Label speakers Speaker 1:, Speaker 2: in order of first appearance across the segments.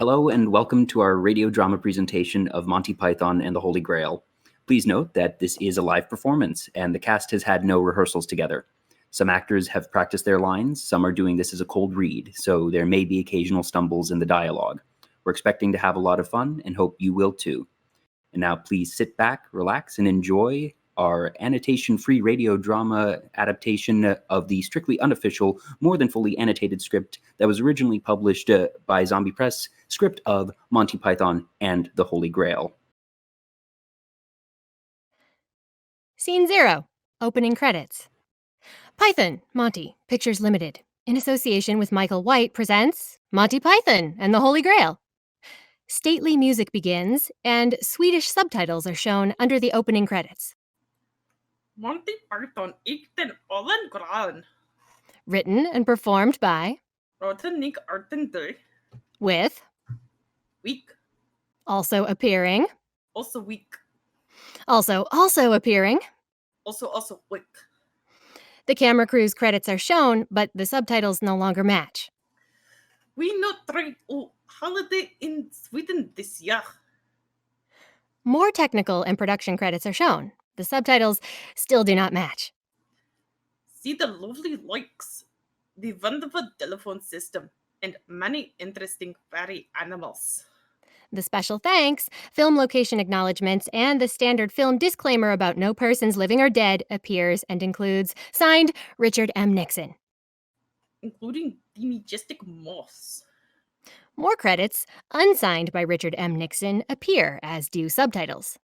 Speaker 1: Hello and welcome to our radio drama presentation of Monty Python and the Holy Grail. Please note that this is a live performance and the cast has had no rehearsals together. Some actors have practiced their lines, some are doing this as a cold read, so there may be occasional stumbles in the dialogue. We're expecting to have a lot of fun and hope you will too. And now please sit back, relax, and enjoy our annotation-free radio drama adaptation of the strictly unofficial, more than fully annotated script that was originally published by Zombie Press, script of Monty Python and the Holy Grail.
Speaker 2: Scene 0, opening credits. Python, Monty, Pictures Limited, in association with Michael White, presents Monty Python and the Holy Grail. Stately music begins, and Swedish subtitles are shown under the opening credits.
Speaker 3: Monty Python ik den allen gran.
Speaker 2: Written and performed by
Speaker 3: Rotenik Artende.
Speaker 2: with
Speaker 3: Week.
Speaker 2: also appearing,
Speaker 3: Also week.
Speaker 2: also appearing.
Speaker 3: Also week.
Speaker 2: The camera crew's credits are shown, but the subtitles no longer match.
Speaker 3: We not try a holiday in Sweden this year.
Speaker 2: More technical and production credits are shown. The subtitles still do not match.
Speaker 3: See the lovely likes, the wonderful telephone system, and many interesting fairy animals.
Speaker 2: The special thanks, film location acknowledgments, and the standard film disclaimer about no persons living or dead appears and includes, signed, Richard M. Nixon.
Speaker 3: Including the majestic moss.
Speaker 2: More credits, unsigned by Richard M. Nixon, appear, as do subtitles.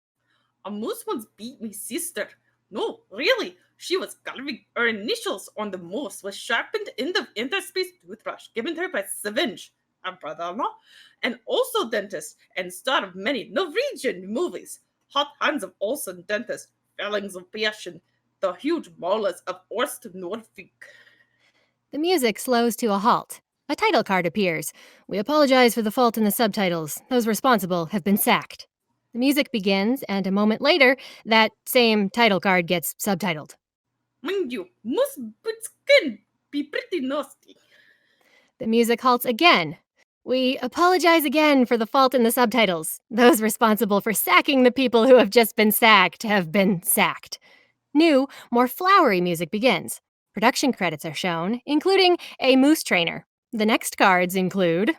Speaker 3: A moose once beat my sister. No, really, she was carving her initials on the moose was sharpened in the interspace toothbrush given her by Savage, a brother-in-law, and also dentist and star of many Norwegian movies. Hot Hands of Olsen dentist, Fellings of Passion, the huge molars of Orst Nordvik.
Speaker 2: The music slows to a halt. A title card appears. We apologize for the fault in the subtitles. Those responsible have been sacked. The music begins, and a moment later, that same title card gets subtitled.
Speaker 3: Mind you, moose boots can be pretty nasty.
Speaker 2: The music halts again. We apologize again for the fault in the subtitles. Those responsible for sacking the people who have just been sacked have been sacked. New, more flowery music begins. Production credits are shown, including a moose trainer. The next cards include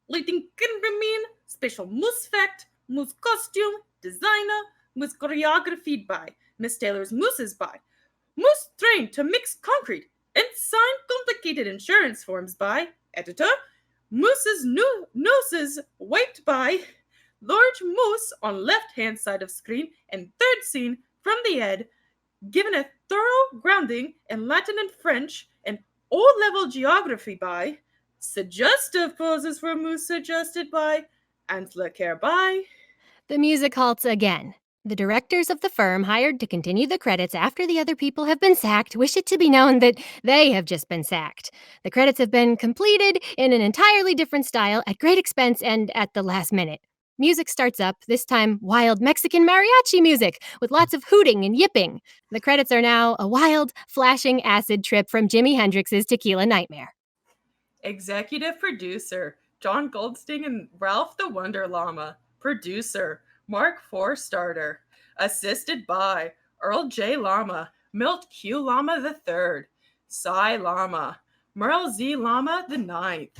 Speaker 3: Lighting cameraman, special moose fact, moose costume, designer, moose choreographied by, Miss Taylor's mooses by, moose trained to mix concrete, and sign complicated insurance forms by, editor, moose's noses wiped by, large moose on left-hand side of screen, and third scene from the ed, given a thorough grounding in Latin and French and O-level geography by, suggestive poses for moose suggested by, antler care by.
Speaker 2: The music halts again. The directors of the firm hired to continue the credits after the other people have been sacked wish it to be known that they have just been sacked. The credits have been completed in an entirely different style at great expense and at the last minute. Music starts up, this time wild Mexican mariachi music with lots of hooting and yipping. The credits are now a wild, flashing acid trip from Jimi Hendrix's Tequila Nightmare.
Speaker 3: Executive producer, John Goldstein and Ralph the Wonder Llama. Producer, Mark Forstarter. Assisted by Earl J. Llama, Milt Q. Llama III, Cy Llama, Merle Z. Llama IX.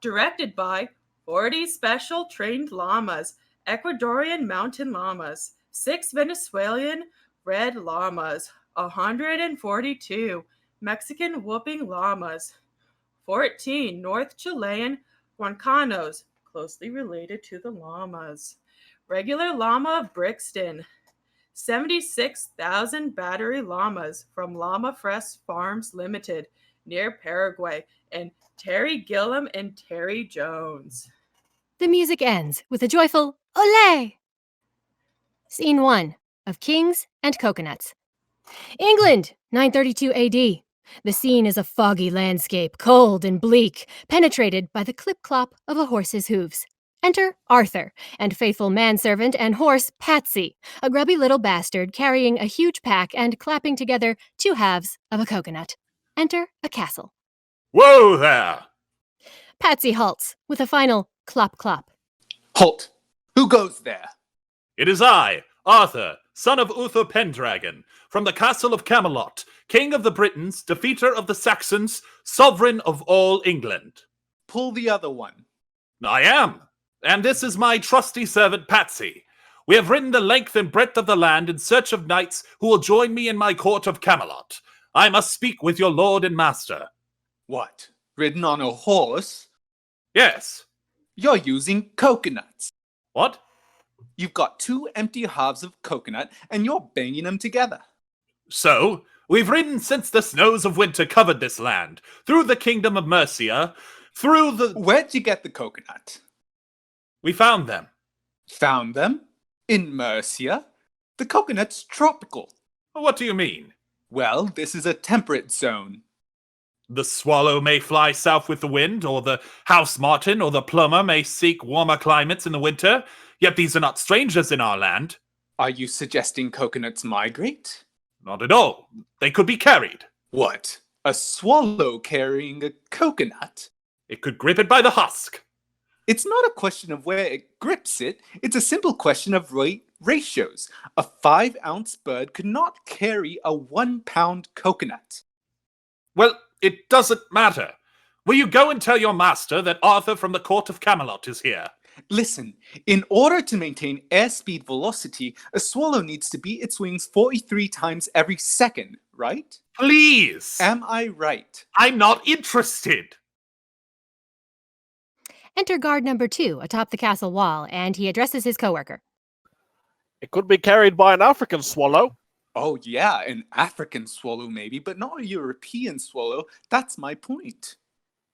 Speaker 3: Directed by 40 special trained llamas, Ecuadorian mountain llamas, 6 Venezuelan red llamas, 142 Mexican whooping llamas, 14 North Chilean guancanos, closely related to the llamas. Regular llama of Brixton, 76,000 battery llamas from Llama Fresh Farms Limited near Paraguay, and Terry Gillum and Terry Jones.
Speaker 2: The music ends with a joyful Olé! Scene 1 of Kings and Coconuts. England, 932 AD. The scene is a foggy landscape, cold and bleak, penetrated by the clip-clop of a horse's hooves. Enter Arthur, and faithful manservant and horse Patsy, a grubby little bastard carrying a huge pack and clapping together 2 halves of a coconut. Enter a castle.
Speaker 4: Whoa there!
Speaker 2: Patsy halts, with a final Clop, clop.
Speaker 4: Halt! Who goes there?
Speaker 5: It is I, Arthur, son of Uther Pendragon, from the castle of Camelot, king of the Britons, defeater of the Saxons, sovereign of all England.
Speaker 4: Pull the other one.
Speaker 5: I am, and this is my trusty servant Patsy. We have ridden the length and breadth of the land in search of knights who will join me in my court of Camelot. I must speak with your lord and master.
Speaker 4: What? Ridden on a horse?
Speaker 5: Yes.
Speaker 4: You're using coconuts.
Speaker 5: What?
Speaker 4: You've got 2 empty halves of coconut and you're banging them together.
Speaker 5: So, we've ridden since the snows of winter covered this land, through the kingdom of Mercia, through the...
Speaker 4: Where'd you get the coconut?
Speaker 5: We found them.
Speaker 4: Found them? In Mercia? The coconut's tropical.
Speaker 5: What do you mean?
Speaker 4: Well, this is a temperate zone.
Speaker 5: The swallow may fly south with the wind, or the house martin or the plumber may seek warmer climates in the winter, yet these are not strangers in our land.
Speaker 4: Are you suggesting coconuts migrate?
Speaker 5: Not at all. They could be carried.
Speaker 4: What? A swallow carrying a coconut?
Speaker 5: It could grip it by the husk.
Speaker 4: It's not a question of where it grips it. It's a simple question of ratios. A 5-ounce bird could not carry a 1-pound coconut.
Speaker 5: Well, it doesn't matter. Will you go and tell your master that Arthur from the court of Camelot is here?
Speaker 4: Listen, in order to maintain airspeed velocity, a swallow needs to beat its wings 43 times every second, right?
Speaker 5: Please!
Speaker 4: Am I right?
Speaker 5: I'm not interested!
Speaker 2: Enter guard number 2 atop the castle wall, and he addresses his coworker.
Speaker 6: It could be carried by an African swallow.
Speaker 4: Oh yeah, an African swallow maybe, but not a European swallow. That's my point.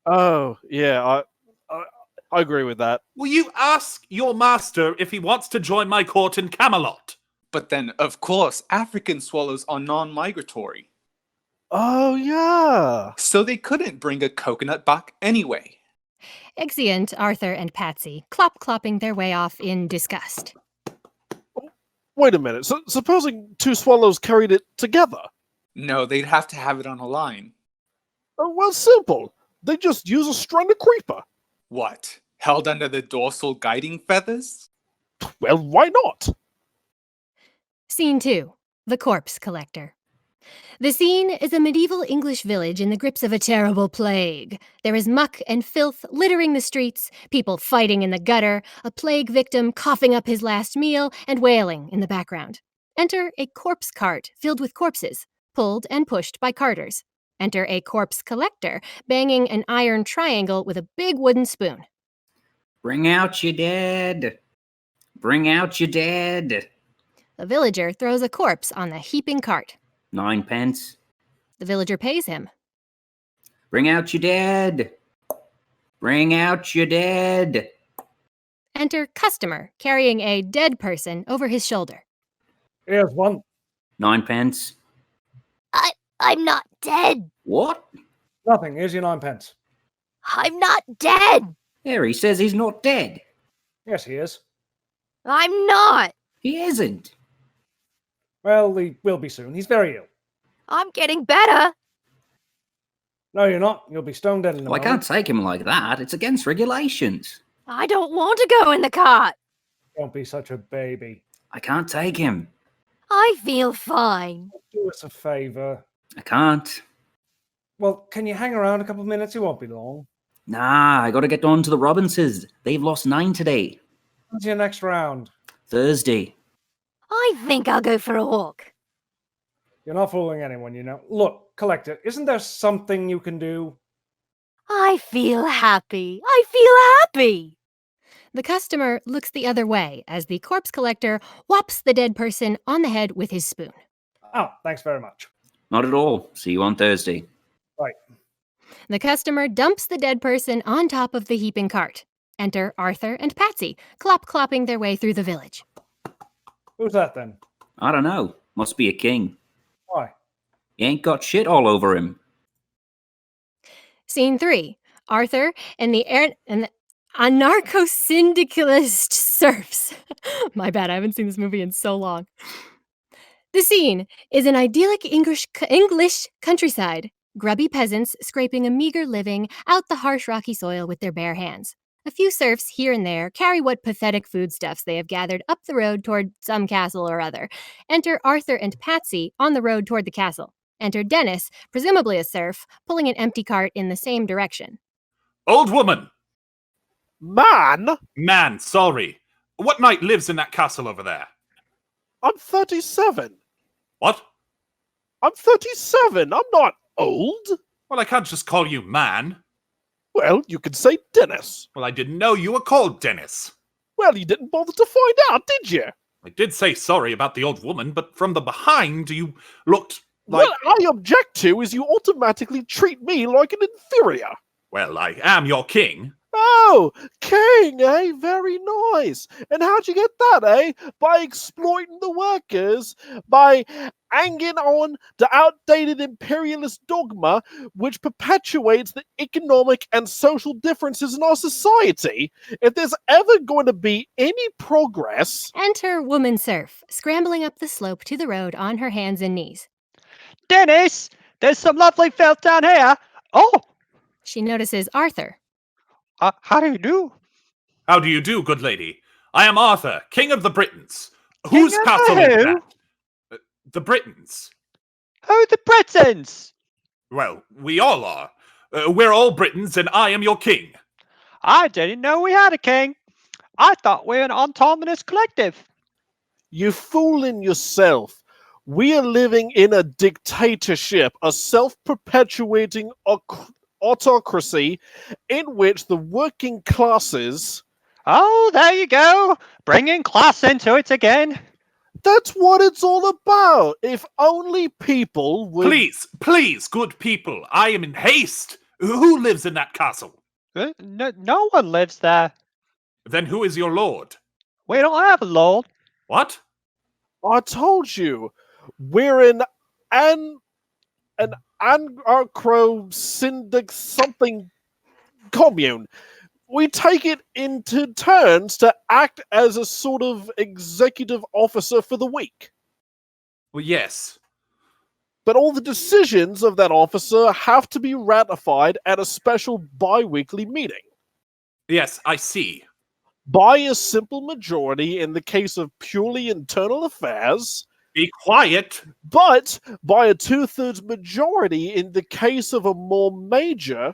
Speaker 6: Oh, yeah, I agree with that.
Speaker 5: Will you ask your master if he wants to join my court in Camelot?
Speaker 4: But then, of course, African swallows are non-migratory.
Speaker 6: Oh, yeah.
Speaker 4: So they couldn't bring a coconut back anyway.
Speaker 2: Exeunt Arthur and Patsy, clopping their way off in disgust.
Speaker 6: Wait a minute. So, supposing 2 swallows carried it together?
Speaker 4: No, they'd have to have it on a line.
Speaker 6: Oh, well, simple. They just use a stranded creeper.
Speaker 4: What? Held under the dorsal guiding feathers?
Speaker 6: Well, why not?
Speaker 2: Scene 2. The Corpse Collector. The scene is a medieval English village in the grips of a terrible plague. There is muck and filth littering the streets, people fighting in the gutter, a plague victim coughing up his last meal, and wailing in the background. Enter a corpse cart filled with corpses, pulled and pushed by carters. Enter a corpse collector, banging an iron triangle with a big wooden spoon.
Speaker 1: Bring out your dead. Bring out your dead.
Speaker 2: A villager throws a corpse on the heaping cart.
Speaker 1: 9 pence.
Speaker 2: The villager pays him.
Speaker 1: Bring out your dead. Bring out your dead.
Speaker 2: Enter customer, carrying a dead person over his shoulder.
Speaker 6: Here's one.
Speaker 1: 9 pence.
Speaker 7: I'm not dead.
Speaker 1: What?
Speaker 8: Nothing. Here's your 9 pence.
Speaker 7: I'm not dead.
Speaker 1: Harry says he's not dead.
Speaker 8: Yes, he is.
Speaker 7: I'm not.
Speaker 1: He isn't.
Speaker 8: Well, he will be soon. He's very ill.
Speaker 7: I'm getting better.
Speaker 8: No, you're not. You'll be stone dead in a
Speaker 1: Well, I
Speaker 8: moment.
Speaker 1: can't take him like that. It's against regulations.
Speaker 7: I don't want to go in the cart.
Speaker 8: Don't be such a baby.
Speaker 1: I can't take him.
Speaker 7: I feel fine.
Speaker 8: Do us a favor.
Speaker 1: I can't.
Speaker 8: Well, can you hang around a couple of minutes? It won't be long.
Speaker 1: Nah, I gotta get on to the Robinses. They've lost 9 today.
Speaker 8: When's your next round?
Speaker 1: Thursday.
Speaker 7: I think I'll go for a walk.
Speaker 8: You're not fooling anyone, you know. Look, Collector, isn't there something you can do?
Speaker 7: I feel happy. I feel happy.
Speaker 2: The customer looks the other way as the corpse collector whops the dead person on the head with his spoon.
Speaker 8: Oh, thanks very much.
Speaker 1: Not at all. See you on Thursday.
Speaker 8: Right.
Speaker 2: The customer dumps the dead person on top of the heaping cart. Enter Arthur and Patsy, clopping their way through the village.
Speaker 8: Who's that then?
Speaker 1: I don't know. Must be a king.
Speaker 8: Why?
Speaker 1: He ain't got shit all over him.
Speaker 2: Scene 3. Arthur and the anarcho-syndicalist serfs. My bad, I haven't seen this movie in so long. The scene is an idyllic English countryside. Grubby peasants scraping a meager living out the harsh rocky soil with their bare hands. A few serfs here and there carry what pathetic foodstuffs they have gathered up the road toward some castle or other. Enter Arthur and Patsy on the road toward the castle. Enter Dennis, presumably a serf, pulling an empty cart in the same direction.
Speaker 5: Old woman!
Speaker 6: Man,
Speaker 5: Man, sorry. What knight lives in that castle over there?
Speaker 6: I'm 37.
Speaker 5: What?
Speaker 6: I'm 37. I'm not old.
Speaker 5: Well, I can't just call you man.
Speaker 6: Well, you could say Dennis.
Speaker 5: Well, I didn't know you were called Dennis.
Speaker 6: Well, you didn't bother to find out, did you?
Speaker 5: I did say sorry about the old woman, but from the behind, you looked like...
Speaker 6: What I object to is you automatically treat me like an inferior.
Speaker 5: Well, I am your king.
Speaker 6: Oh, king, eh? Very nice. And how'd you get that, eh? By exploiting the workers, by hanging on to outdated imperialist dogma which perpetuates the economic and social differences in our society. If there's ever going to be any progress...
Speaker 2: Enter woman serf, scrambling up the slope to the road on her hands and knees.
Speaker 9: Dennis, there's some lovely felt down here. Oh,
Speaker 2: She notices Arthur.
Speaker 9: how do you do?
Speaker 5: How do you do, good lady? I am Arthur, king of the Britons. Whose
Speaker 9: of
Speaker 5: castle
Speaker 9: who?
Speaker 5: is that? The Britons.
Speaker 9: Who the Britons?
Speaker 5: Well, we all are. We're all Britons, and I am your king.
Speaker 9: I didn't know we had a king. I thought we were an autonomous collective.
Speaker 6: You fooling yourself. We are living in a dictatorship, a self-perpetuating autocracy in which the working classes...
Speaker 9: Oh, there you go. Bringing class into it again.
Speaker 6: That's what it's all about. If only people would...
Speaker 5: Please, good people. I am in haste. Who lives in that castle?
Speaker 9: No one lives there.
Speaker 5: Then who is your lord?
Speaker 9: We don't have a lord.
Speaker 5: What?
Speaker 6: I told you. We're an anarcho-syndic something commune. We take it into turns to act as a sort of executive officer for the week.
Speaker 5: Well, yes.
Speaker 6: But all the decisions of that officer have to be ratified at a special bi-weekly meeting.
Speaker 5: Yes, I see.
Speaker 6: By a simple majority in the case of purely internal affairs...
Speaker 5: Be quiet.
Speaker 6: But by a 2/3 majority in the case of a more major...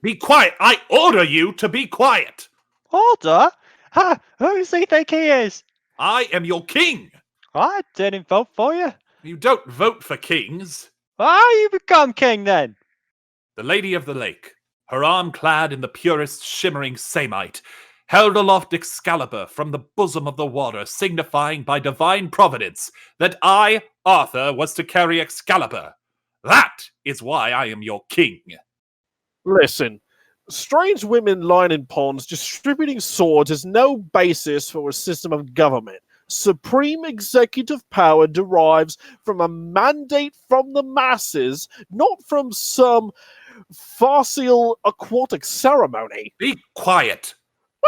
Speaker 5: Be quiet. I order you to be quiet.
Speaker 9: Order? Who does he think he is?
Speaker 5: I am your king.
Speaker 9: I didn't vote for you.
Speaker 5: You don't vote for kings.
Speaker 9: How you become king then?
Speaker 5: The Lady of the Lake, her arm clad in the purest shimmering samite, held aloft Excalibur from the bosom of the water, signifying by divine providence that I, Arthur, was to carry Excalibur. That is why I am your king.
Speaker 6: Listen, strange women lying in ponds distributing swords is no basis for a system of government. Supreme executive power derives from a mandate from the masses, not from some farcical aquatic ceremony.
Speaker 5: Be quiet.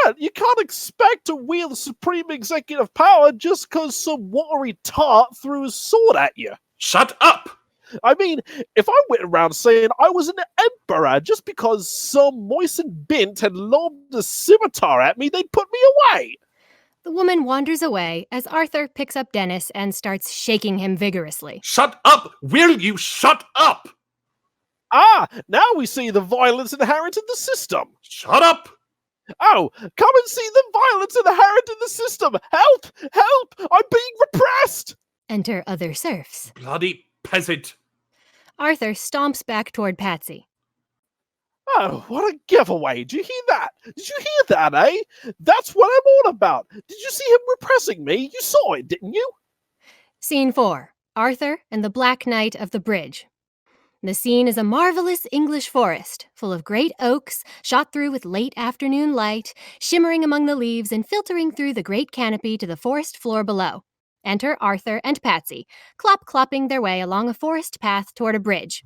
Speaker 6: Well, you can't expect to wield supreme executive power just because some watery tart threw his sword at you.
Speaker 5: Shut up!
Speaker 6: I mean, if I went around saying I was an emperor just because some moistened bint had lobbed a scimitar at me, they'd put me away.
Speaker 2: The woman wanders away as Arthur picks up Dennis and starts shaking him vigorously.
Speaker 5: Shut up! Will you shut up?
Speaker 6: Ah, now we see the violence inherent in the system.
Speaker 5: Shut up!
Speaker 6: Oh, come and see the violence inherent in the system. Help! Help! I'm being repressed!
Speaker 2: Enter other serfs.
Speaker 5: Bloody peasant.
Speaker 2: Arthur stomps back toward Patsy.
Speaker 6: Oh, what a giveaway. Did you hear that? Did you hear that, eh? That's what I'm all about. Did you see him repressing me? You saw it, didn't you?
Speaker 2: Scene 4. Arthur and the Black Knight of the Bridge. The scene is a marvelous English forest, full of great oaks, shot through with late afternoon light, shimmering among the leaves and filtering through the great canopy to the forest floor below. Enter Arthur and Patsy, clopping their way along a forest path toward a bridge.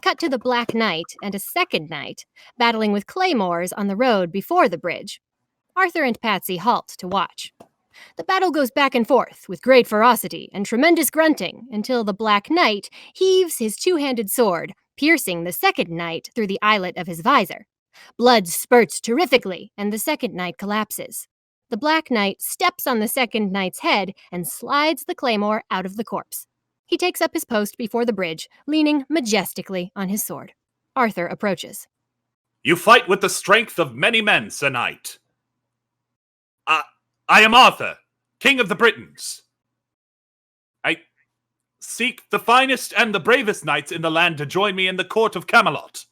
Speaker 2: Cut to the Black Knight and a second knight, battling with claymores on the road before the bridge. Arthur and Patsy halt to watch. The battle goes back and forth with great ferocity and tremendous grunting until the Black Knight heaves his two-handed sword, piercing the second knight through the eyelet of his visor. Blood spurts terrifically, and the second knight collapses. The Black Knight steps on the second knight's head and slides the claymore out of the corpse. He takes up his post before the bridge, leaning majestically on his sword. Arthur approaches.
Speaker 5: You fight with the strength of many men, Sir Knight. I am Arthur, King of the Britons. I seek the finest and the bravest knights in the land to join me in the court of Camelot.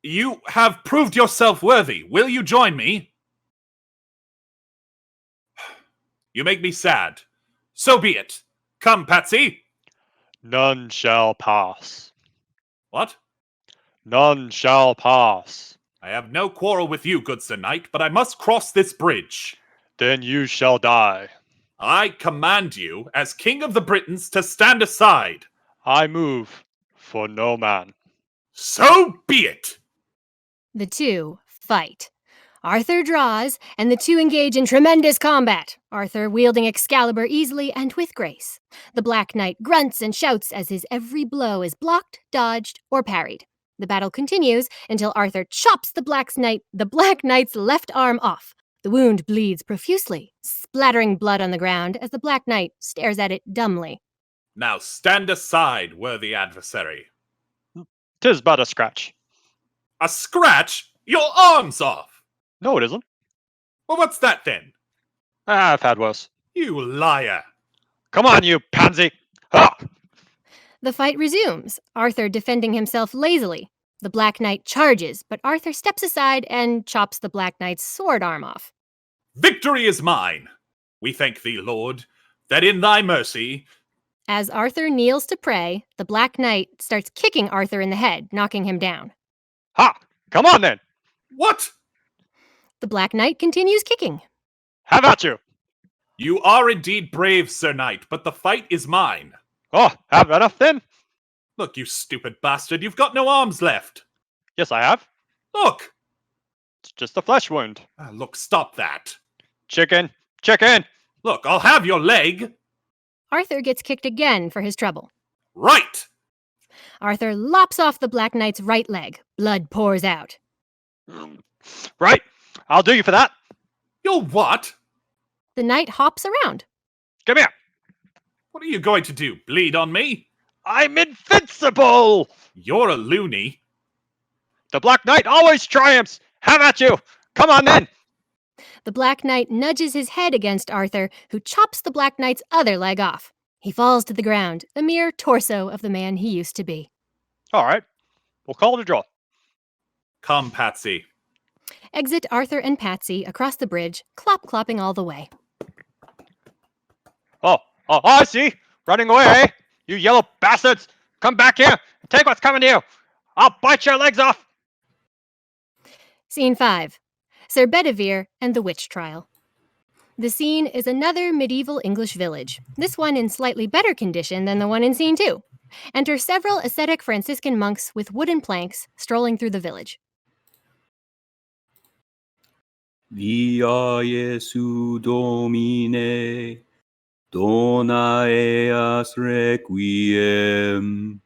Speaker 5: You have proved yourself worthy. Will you join me? You make me sad. So be it. Come, Patsy.
Speaker 9: None shall pass.
Speaker 5: What?
Speaker 9: None shall pass.
Speaker 5: I have no quarrel with you, good Sir Knight, but I must cross this bridge.
Speaker 9: Then you shall die.
Speaker 5: I command you, as King of the Britons, to stand aside.
Speaker 9: I move for no man.
Speaker 5: So be it.
Speaker 2: The two fight. Arthur draws, and the two engage in tremendous combat, Arthur wielding Excalibur easily and with grace. The Black Knight grunts and shouts as his every blow is blocked, dodged, or parried. The battle continues until Arthur chops the Black Knight's left arm off. The wound bleeds profusely, splattering blood on the ground as the Black Knight stares at it dumbly.
Speaker 5: Now stand aside, worthy adversary.
Speaker 9: 'Tis but a scratch.
Speaker 5: A scratch? Your arm's off.
Speaker 9: No, it isn't.
Speaker 5: Well, what's that then?
Speaker 9: I've had worse.
Speaker 5: You liar.
Speaker 9: Come on, you pansy! Ha!
Speaker 2: The fight resumes, Arthur defending himself lazily. The Black Knight charges, but Arthur steps aside and chops the Black Knight's sword arm off.
Speaker 5: Victory is mine. We thank thee, Lord, that in thy mercy...
Speaker 2: As Arthur kneels to pray, the Black Knight starts kicking Arthur in the head, knocking him down.
Speaker 9: Ha! Come on, then!
Speaker 5: What?
Speaker 2: The Black Knight continues kicking.
Speaker 9: Have at you!
Speaker 5: You are indeed brave, Sir Knight, but the fight is mine.
Speaker 9: Oh, have enough, then?
Speaker 5: Look, you stupid bastard, you've got no arms left.
Speaker 9: Yes, I have.
Speaker 5: Look!
Speaker 9: It's just a flesh wound.
Speaker 5: Look, stop that.
Speaker 9: Chicken! Chicken!
Speaker 5: Look, I'll have your leg.
Speaker 2: Arthur gets kicked again for his trouble.
Speaker 5: Right!
Speaker 2: Arthur lops off the Black Knight's right leg. Blood pours out.
Speaker 9: Right! I'll do you for that.
Speaker 5: You'll what?
Speaker 2: The knight hops around.
Speaker 9: Come here!
Speaker 5: What are you going to do, bleed on me?
Speaker 9: I'm invincible!
Speaker 5: You're a loony.
Speaker 9: The Black Knight always triumphs! Have at you! Come on, then!
Speaker 2: The Black Knight nudges his head against Arthur, who chops the Black Knight's other leg off. He falls to the ground, a mere torso of the man he used to be.
Speaker 9: All right. We'll call it a draw.
Speaker 5: Come, Patsy.
Speaker 2: Exit Arthur and Patsy across the bridge, clop-clopping all the way.
Speaker 9: Oh, I see! Running away, eh? You yellow bastards! Come back here and take what's coming to you! I'll bite your legs off!
Speaker 2: Scene 5. Sir Bedevere and the Witch Trial. The scene is another medieval English village, this one in slightly better condition than the one in Scene 2. Enter several ascetic Franciscan monks with wooden planks strolling through the village.
Speaker 1: Via Jesu Domine, dona eas requiem.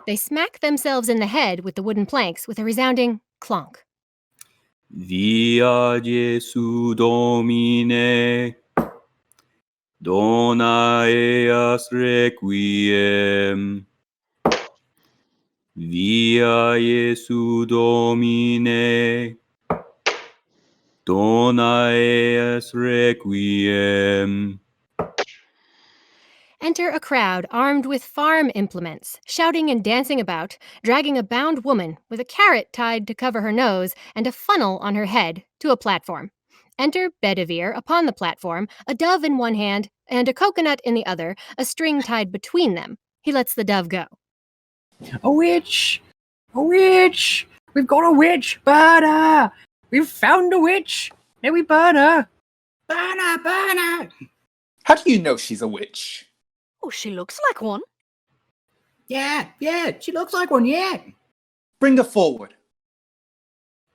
Speaker 2: They smack themselves in the head with the wooden planks with a resounding clonk.
Speaker 1: Via Jesu Domine, dona eas requiem. Via Jesu Domine, dona eas requiem.
Speaker 2: Enter a crowd armed with farm implements, shouting and dancing about, dragging a bound woman with a carrot tied to cover her nose and a funnel on her head to a platform. Enter Bedevere upon the platform, a dove in one hand and a coconut in the other, a string tied between them. He lets the dove go.
Speaker 10: A witch! A witch! We've got a witch! Burn her! We've found a witch! May we burn her? Burn her! Burn her!
Speaker 4: How do you know she's a witch?
Speaker 7: Oh, she looks like one.
Speaker 10: Yeah, she looks like one, yeah.
Speaker 4: Bring her forward.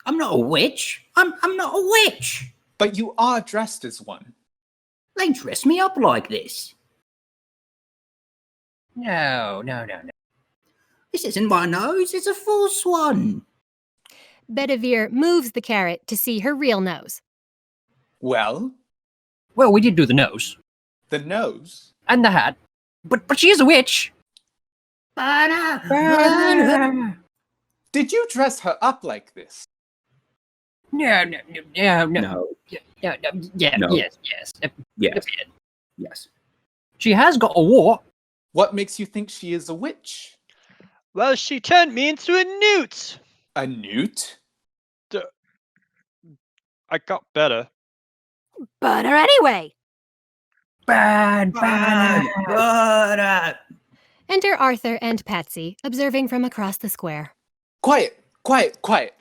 Speaker 10: I'm not a witch. I'm not a witch.
Speaker 4: But you are dressed as one.
Speaker 10: They dress me up like this. No. This isn't my nose, it's a false one.
Speaker 2: Bedevere moves the carrot to see her real nose.
Speaker 4: Well,
Speaker 10: Well, we did do the nose
Speaker 4: the nose.
Speaker 10: and the hat, but she is a witch.
Speaker 4: Did you dress her up like this?
Speaker 10: No.
Speaker 1: No.
Speaker 10: Yeah,
Speaker 1: No.
Speaker 10: yes.
Speaker 1: Yes. Yes.
Speaker 10: She has got a wart.
Speaker 4: What makes you think she is a witch?
Speaker 9: Well, she turned me into a newt.
Speaker 4: A newt?
Speaker 9: I got better.
Speaker 7: Burn her anyway.
Speaker 10: Bad.
Speaker 2: Enter Arthur and Patsy, observing from across the square.
Speaker 4: Quiet, quiet, quiet.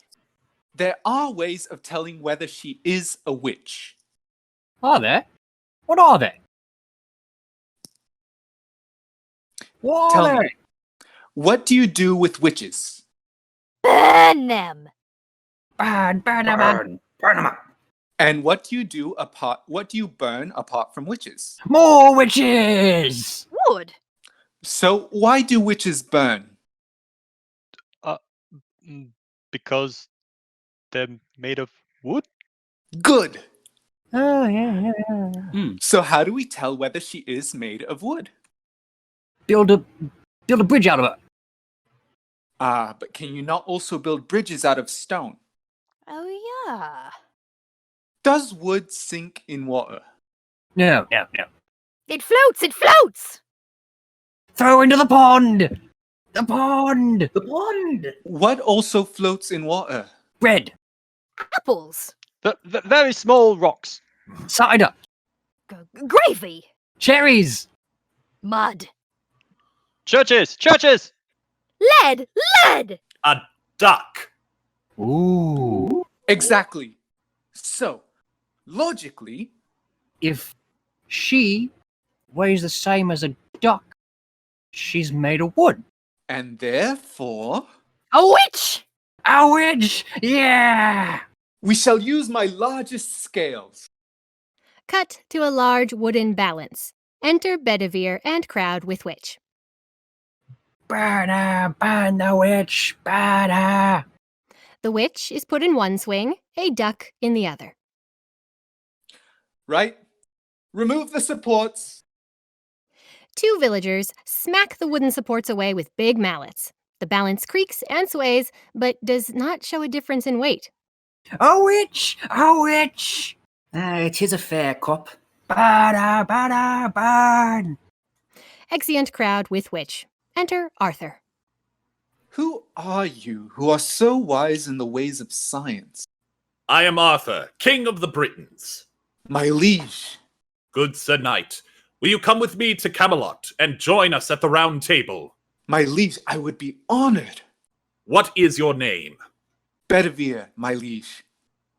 Speaker 4: There are ways of telling whether she is a witch.
Speaker 10: Are there? What are they? What
Speaker 4: Tell
Speaker 10: are
Speaker 4: me, what do you do with witches?
Speaker 7: Burn them.
Speaker 10: Bad.
Speaker 1: Burn them up.
Speaker 4: And what do you burn apart from witches?
Speaker 10: More witches.
Speaker 7: Wood.
Speaker 4: So why do witches burn?
Speaker 9: Because they're made of wood?
Speaker 4: Good.
Speaker 10: Oh, yeah.
Speaker 4: So how do we tell whether she is made of wood?
Speaker 10: Build a bridge out of it.
Speaker 4: Ah, but can you not also build bridges out of stone?
Speaker 7: Oh, yeah.
Speaker 4: Does wood sink in water?
Speaker 10: No.
Speaker 7: It floats.
Speaker 10: Throw into the pond. The pond.
Speaker 4: What also floats in water?
Speaker 10: Bread.
Speaker 7: Apples.
Speaker 9: The very small rocks.
Speaker 10: Cider.
Speaker 7: Gravy.
Speaker 10: Cherries.
Speaker 7: Mud.
Speaker 9: Churches.
Speaker 7: Lead.
Speaker 5: A duck.
Speaker 10: Ooh.
Speaker 4: Exactly. So, logically,
Speaker 10: If she weighs the same as a duck, she's made of wood.
Speaker 4: and therefore,
Speaker 7: A witch.
Speaker 10: A witch. Yeah.
Speaker 4: we shall use my largest scales.
Speaker 2: Cut to a large wooden balance. Enter Bedevere and crowd with witch.
Speaker 10: Burn the witch. Burn her.
Speaker 2: The witch is put in one swing, a duck in the other.
Speaker 4: Right? Remove the supports.
Speaker 2: Two villagers smack the wooden supports away with big mallets. The balance creaks and sways, but does not show a difference in weight.
Speaker 10: A witch.
Speaker 1: It is a fair cop.
Speaker 10: Burn.
Speaker 2: Exeunt crowd with witch. Enter Arthur.
Speaker 4: Who are you who are so wise in the ways of science?
Speaker 5: I am Arthur, King of the Britons.
Speaker 4: My liege,
Speaker 5: Good Sir Knight, will you come with me to Camelot and join us at the round table?
Speaker 4: my liege, I would be honored.
Speaker 5: What is your name?
Speaker 4: Bedevere, my liege.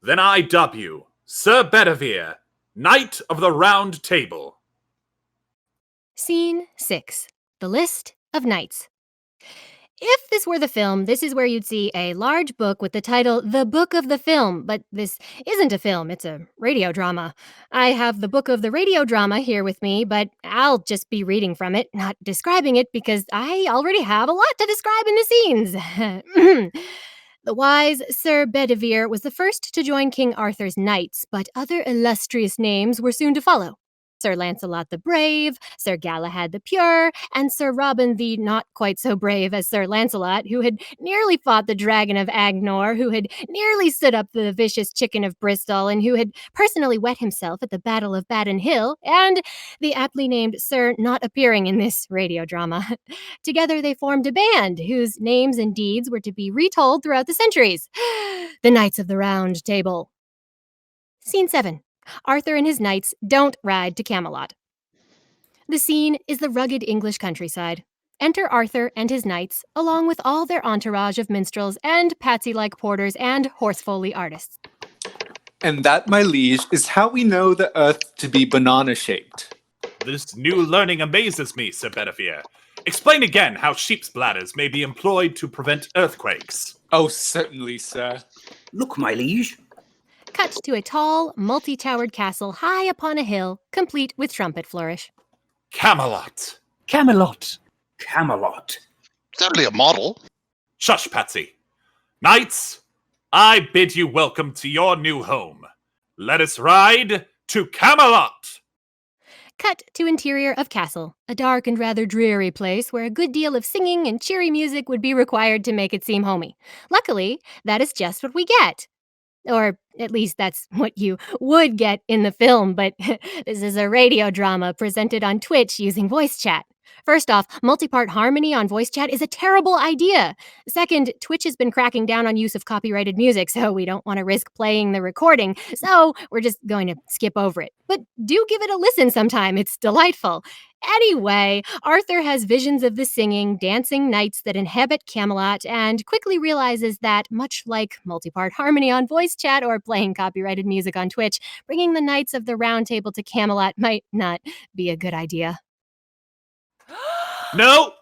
Speaker 5: Then I dub you Sir Bedevere, Knight of the Round Table.
Speaker 2: Scene 6. The List of Knights. If this were the film, this is where you'd see a large book with the title The Book of the Film, but this isn't a film, it's a radio drama. I have the book of the radio drama here with me, but I'll just be reading from it, not describing it, because I already have a lot to describe in the scenes. The wise Sir Bedevere was the first to join King Arthur's knights, but other illustrious names were soon to follow. Sir Lancelot the Brave, Sir Galahad the Pure, and Sir Robin the not quite so brave as Sir Lancelot, who had nearly fought the Dragon of Agnor, who had nearly stood up the vicious Chicken of Bristol, and who had personally wet himself at the Battle of Badon Hill, and the aptly named Sir not appearing in this radio drama. Together they formed a band whose names and deeds were to be retold throughout the centuries. The Knights of the Round Table. Scene 7. Arthur and his knights don't ride to Camelot. The scene is the rugged English countryside. Enter Arthur and his knights, along with all their entourage of minstrels and Patsy-like porters and horse-foley artists.
Speaker 4: And that, my liege, is how we know the earth to be banana-shaped.
Speaker 5: This new learning amazes me, Sir Bedevere. Explain again how sheep's bladders may be employed to prevent earthquakes.
Speaker 4: Oh, certainly, sir.
Speaker 1: Look, my liege.
Speaker 2: Cut to a tall, multi-towered castle high upon a hill, complete with trumpet flourish.
Speaker 5: Camelot.
Speaker 10: Camelot.
Speaker 1: Camelot.
Speaker 11: It's only a model.
Speaker 5: Shush, Patsy. Knights, I bid you welcome to your new home. Let us ride to Camelot.
Speaker 2: Cut to interior of castle, a dark and rather dreary place where a good deal of singing and cheery music would be required to make it seem homey. Luckily, that is just what we get. Or at least that's what you would get in the film, but this is a radio drama presented on Twitch using voice chat. First off, multi-part harmony on voice chat is a terrible idea. Second, Twitch has been cracking down on use of copyrighted music, so we don't want to risk playing the recording, so we're just going to skip over it. But do give it a listen sometime, it's delightful. Anyway, Arthur has visions of the singing, dancing knights that inhabit Camelot and quickly realizes that, much like multi-part harmony on voice chat or playing copyrighted music on Twitch, bringing the Knights of the Round Table to Camelot might not be a good idea.
Speaker 5: No!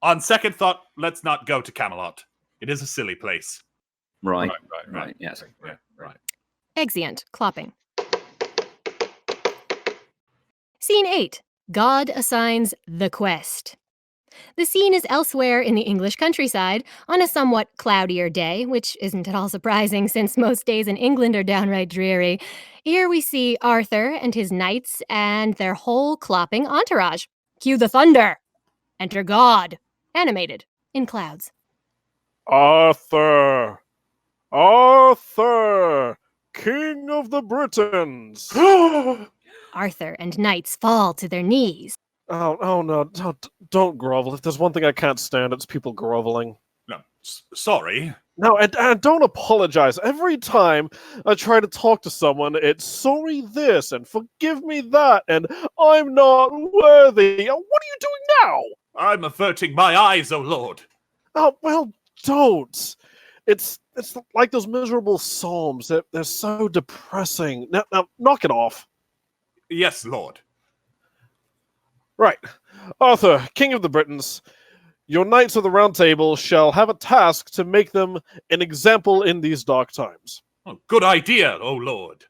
Speaker 5: On second thought, let's not go to Camelot. It is a silly place.
Speaker 1: Right.
Speaker 5: Yes. Yeah, right.
Speaker 2: Exeunt, clopping. Scene 8. God assigns the quest. The scene is elsewhere in the English countryside on a somewhat cloudier day, which isn't at all surprising since most days in England are downright dreary. Here we see Arthur and his knights and their whole clopping entourage. Cue the thunder. Enter God, animated in clouds.
Speaker 6: Arthur! Arthur! King of the Britons!
Speaker 2: Arthur and knights fall to their knees.
Speaker 6: Oh no, don't grovel. If there's one thing I can't stand, it's people groveling.
Speaker 5: No, sorry.
Speaker 6: No, and don't apologize. Every time I try to talk to someone, it's sorry this and forgive me that and I'm not worthy. What are you doing now?
Speaker 5: I'm averting my eyes, O Lord.
Speaker 6: Oh, well, don't. It's like those miserable psalms. They're so depressing. Now, knock it off.
Speaker 5: Yes, Lord.
Speaker 6: Right. Arthur, King of the Britons, your Knights of the Round Table shall have a task to make them an example in these dark times.
Speaker 5: Oh, good idea, O Lord.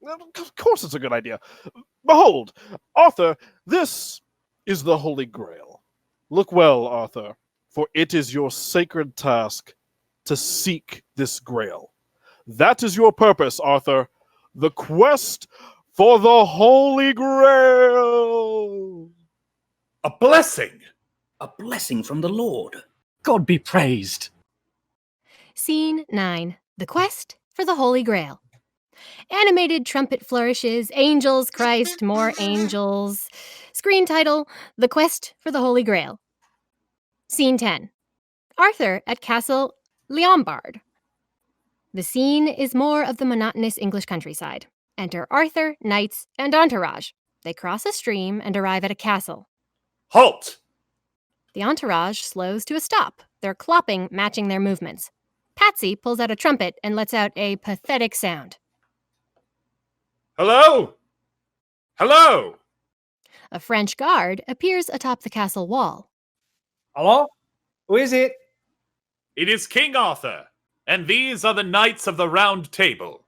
Speaker 6: Of course it's a good idea. Behold, Arthur, this is the Holy Grail. Look well, Arthur, for it is your sacred task to seek this Grail. That is your purpose, Arthur. The quest for the Holy Grail.
Speaker 5: A blessing.
Speaker 10: A blessing from the Lord. God be praised.
Speaker 2: Scene 9. The quest for the Holy Grail. Animated trumpet flourishes, angels, Christ, more angels. Screen title, The Quest for the Holy Grail. Scene 10. Arthur at Castle Leombard. The scene is more of the monotonous English countryside. Enter Arthur, knights, and entourage. They cross a stream and arrive at a castle.
Speaker 5: Halt!
Speaker 2: The entourage slows to a stop, their clopping matching their movements. Patsy pulls out a trumpet and lets out a pathetic sound.
Speaker 5: Hello? Hello?
Speaker 2: A French guard appears atop the castle wall.
Speaker 8: Hello? Who is it?
Speaker 5: It is King Arthur, and these are the Knights of the Round Table.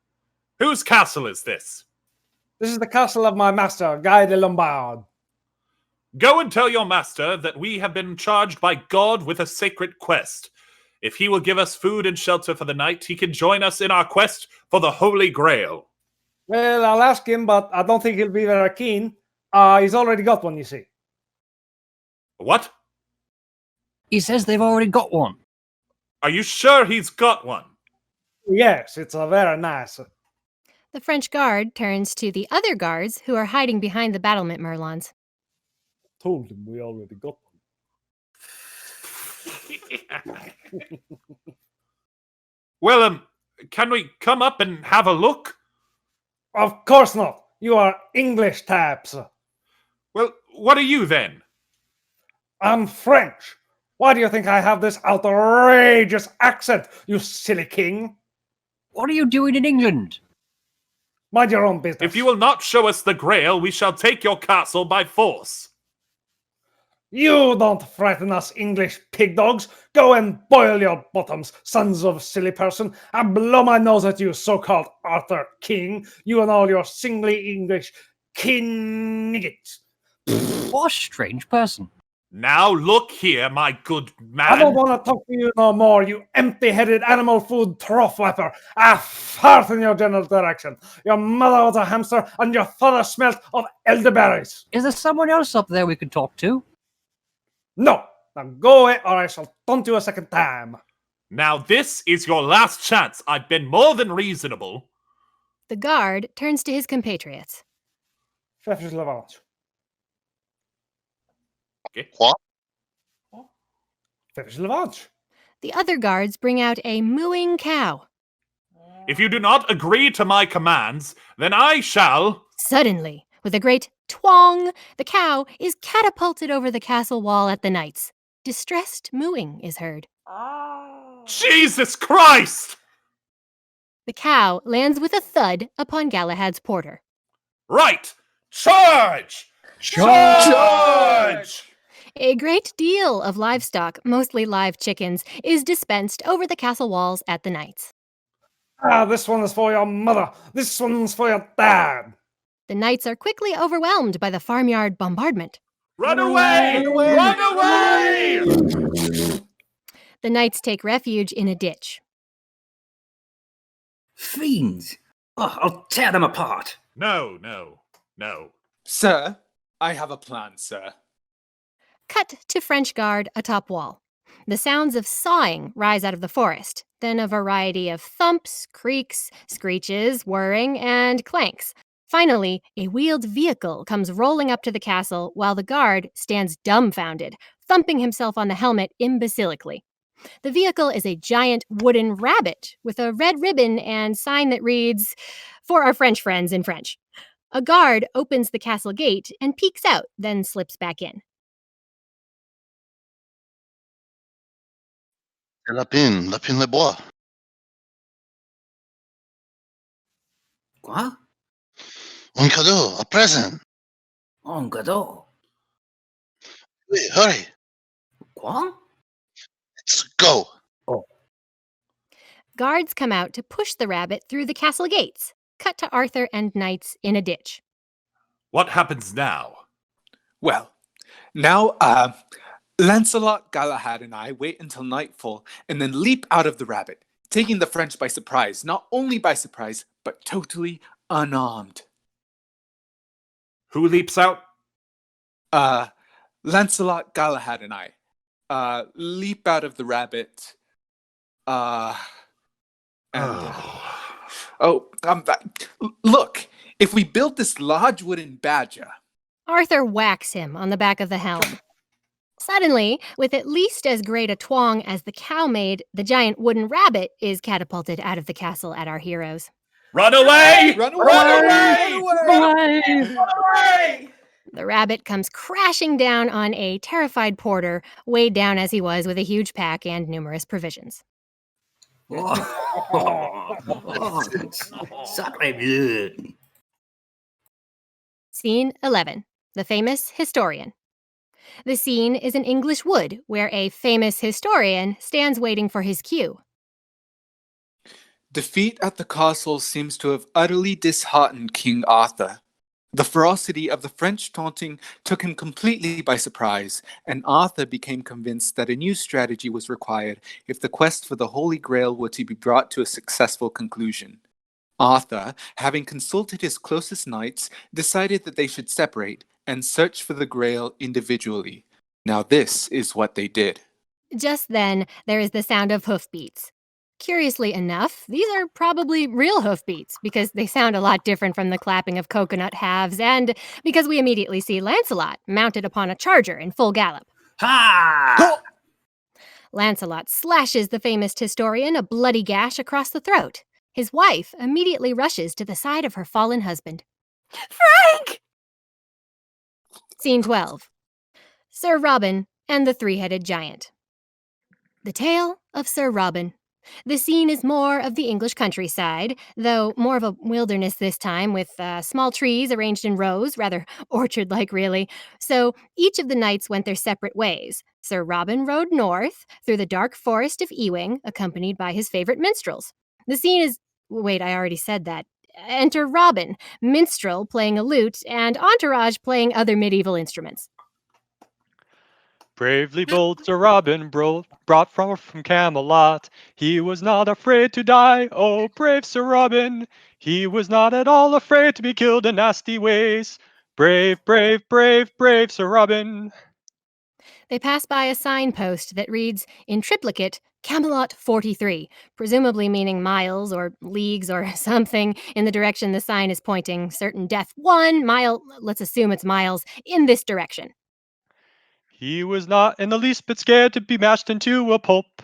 Speaker 5: Whose castle is this?
Speaker 8: This is the castle of my master, Guy de Lombard.
Speaker 5: Go and tell your master that we have been charged by God with a sacred quest. If he will give us food and shelter for the night, he can join us in our quest for the Holy Grail.
Speaker 8: Well, I'll ask him, but I don't think he'll be very keen. He's already got one, you see.
Speaker 5: What?
Speaker 10: He says they've already got one.
Speaker 5: Are you sure he's got one?
Speaker 8: Yes, it's a very nice.
Speaker 2: The French guard turns to the other guards who are hiding behind the battlement merlons.
Speaker 8: Told him we already got one.
Speaker 5: Well, can we come up and have a look?
Speaker 8: Of course not. You are English types.
Speaker 5: Well, what are you then?
Speaker 8: I'm French. Why do you think I have this outrageous accent, you silly king?
Speaker 10: What are you doing in England?
Speaker 8: Mind your own business.
Speaker 5: If you will not show us the Grail, we shall take your castle by force.
Speaker 8: You don't frighten us, English pig dogs. Go and boil your bottoms, sons of silly person, and blow my nose at you, so-called Arthur King, you and all your singly English kin-niggets.
Speaker 10: What a strange person.
Speaker 5: Now look here, my good
Speaker 8: I don't
Speaker 5: man.
Speaker 8: want to talk to you no more, you empty-headed animal food trough flapper. I fart in your general direction. Your mother was a hamster, and your father smelt of elderberries.
Speaker 10: Is there someone else up there we could talk to?
Speaker 8: No, now go away, or I shall taunt you a second time.
Speaker 5: Now this is your last chance. I've been more than reasonable.
Speaker 2: The guard turns to his compatriots.
Speaker 8: Fefres Levant.
Speaker 9: What?
Speaker 8: Fefres Levant.
Speaker 2: The other guards bring out a mooing cow.
Speaker 5: If you do not agree to my commands, then I shall...
Speaker 2: Suddenly, with a great twang, the cow is catapulted over the castle wall at the knights. Distressed mooing is heard.
Speaker 5: Jesus Christ!
Speaker 2: The cow lands with a thud upon Galahad's porter.
Speaker 5: Right! Charge! Charge!
Speaker 2: A great deal of livestock, mostly live chickens, is dispensed over the castle walls at the knights.
Speaker 8: Ah, this one is for your mother. This one's for your dad.
Speaker 2: The knights are quickly overwhelmed by the farmyard bombardment.
Speaker 5: Run away! Run away!
Speaker 2: The knights take refuge in a ditch.
Speaker 1: Fiends! Oh, I'll tear them apart.
Speaker 5: No.
Speaker 4: Sir, I have a plan, sir.
Speaker 2: Cut to French guard atop wall. The sounds of sawing rise out of the forest, then a variety of thumps, creaks, screeches, whirring, and clanks. Finally, a wheeled vehicle comes rolling up to the castle while the guard stands dumbfounded, thumping himself on the helmet imbecilically. The vehicle is a giant wooden rabbit with a red ribbon and sign that reads, "For our French friends" in French. A guard opens the castle gate and peeks out, then slips back in.
Speaker 9: Lapine le bois.
Speaker 1: Quoi?
Speaker 9: Un cadeau, a present.
Speaker 1: Un cadeau.
Speaker 9: Wait, hurry.
Speaker 1: Quoi?
Speaker 9: Let's go.
Speaker 2: Guards come out to push the rabbit through the castle gates. Cut to Arthur and knights in a ditch.
Speaker 5: What happens now?
Speaker 4: Well, now, Lancelot, Galahad, and I wait until nightfall and then leap out of the rabbit, taking the French by surprise. Not only by surprise, but totally unarmed.
Speaker 5: Who leaps out?
Speaker 4: Lancelot, Galahad, and I leap out of the rabbit. Look, if we build this large wooden badger.
Speaker 2: Arthur whacks him on the back of the helm. Suddenly, with at least as great a twang as the cow made, the giant wooden rabbit is catapulted out of the castle at our heroes.
Speaker 5: Run away!
Speaker 4: Run away! Run away!
Speaker 10: Run away!
Speaker 3: Run away!
Speaker 2: The rabbit comes crashing down on a terrified porter, weighed down as he was with a huge pack and numerous provisions.
Speaker 1: Sacre bleu.
Speaker 2: Scene 11. The famous historian. The scene is an English wood where a famous historian stands waiting for his cue.
Speaker 4: Defeat at the castle seems to have utterly disheartened King Arthur. The ferocity of the French taunting took him completely by surprise, and Arthur became convinced that a new strategy was required if the quest for the Holy Grail were to be brought to a successful conclusion. Arthur, having consulted his closest knights, decided that they should separate and search for the Grail individually. Now this is what they did.
Speaker 2: Just then, there is the sound of hoofbeats. Curiously enough, these are probably real hoofbeats because they sound a lot different from the clapping of coconut halves and because we immediately see Lancelot mounted upon a charger in full gallop.
Speaker 1: Ha!
Speaker 2: Lancelot slashes the famous historian a bloody gash across the throat. His wife immediately rushes to the side of her fallen husband.
Speaker 7: Frank!
Speaker 2: Scene 12. Sir Robin and the Three-Headed Giant. The Tale of Sir Robin. The scene is more of the English countryside, though more of a wilderness this time, with small trees arranged in rows, rather orchard-like really. So each of the knights went their separate ways. Sir Robin rode north through the dark forest of Ewing, accompanied by his favorite minstrels. The scene is... Wait, I already said that. Enter Robin, minstrel playing a lute, and entourage playing other medieval instruments.
Speaker 9: Bravely bold Sir Robin brought from Camelot. He was not afraid to die, oh brave Sir Robin. He was not at all afraid to be killed in nasty ways. Brave, brave, brave, brave Sir Robin.
Speaker 2: They pass by a signpost that reads, in triplicate, Camelot 43, presumably meaning miles or leagues or something in the direction the sign is pointing. Certain death 1 mile, let's assume it's miles, in this direction.
Speaker 9: He was not in the least bit scared to be mashed into a pulp,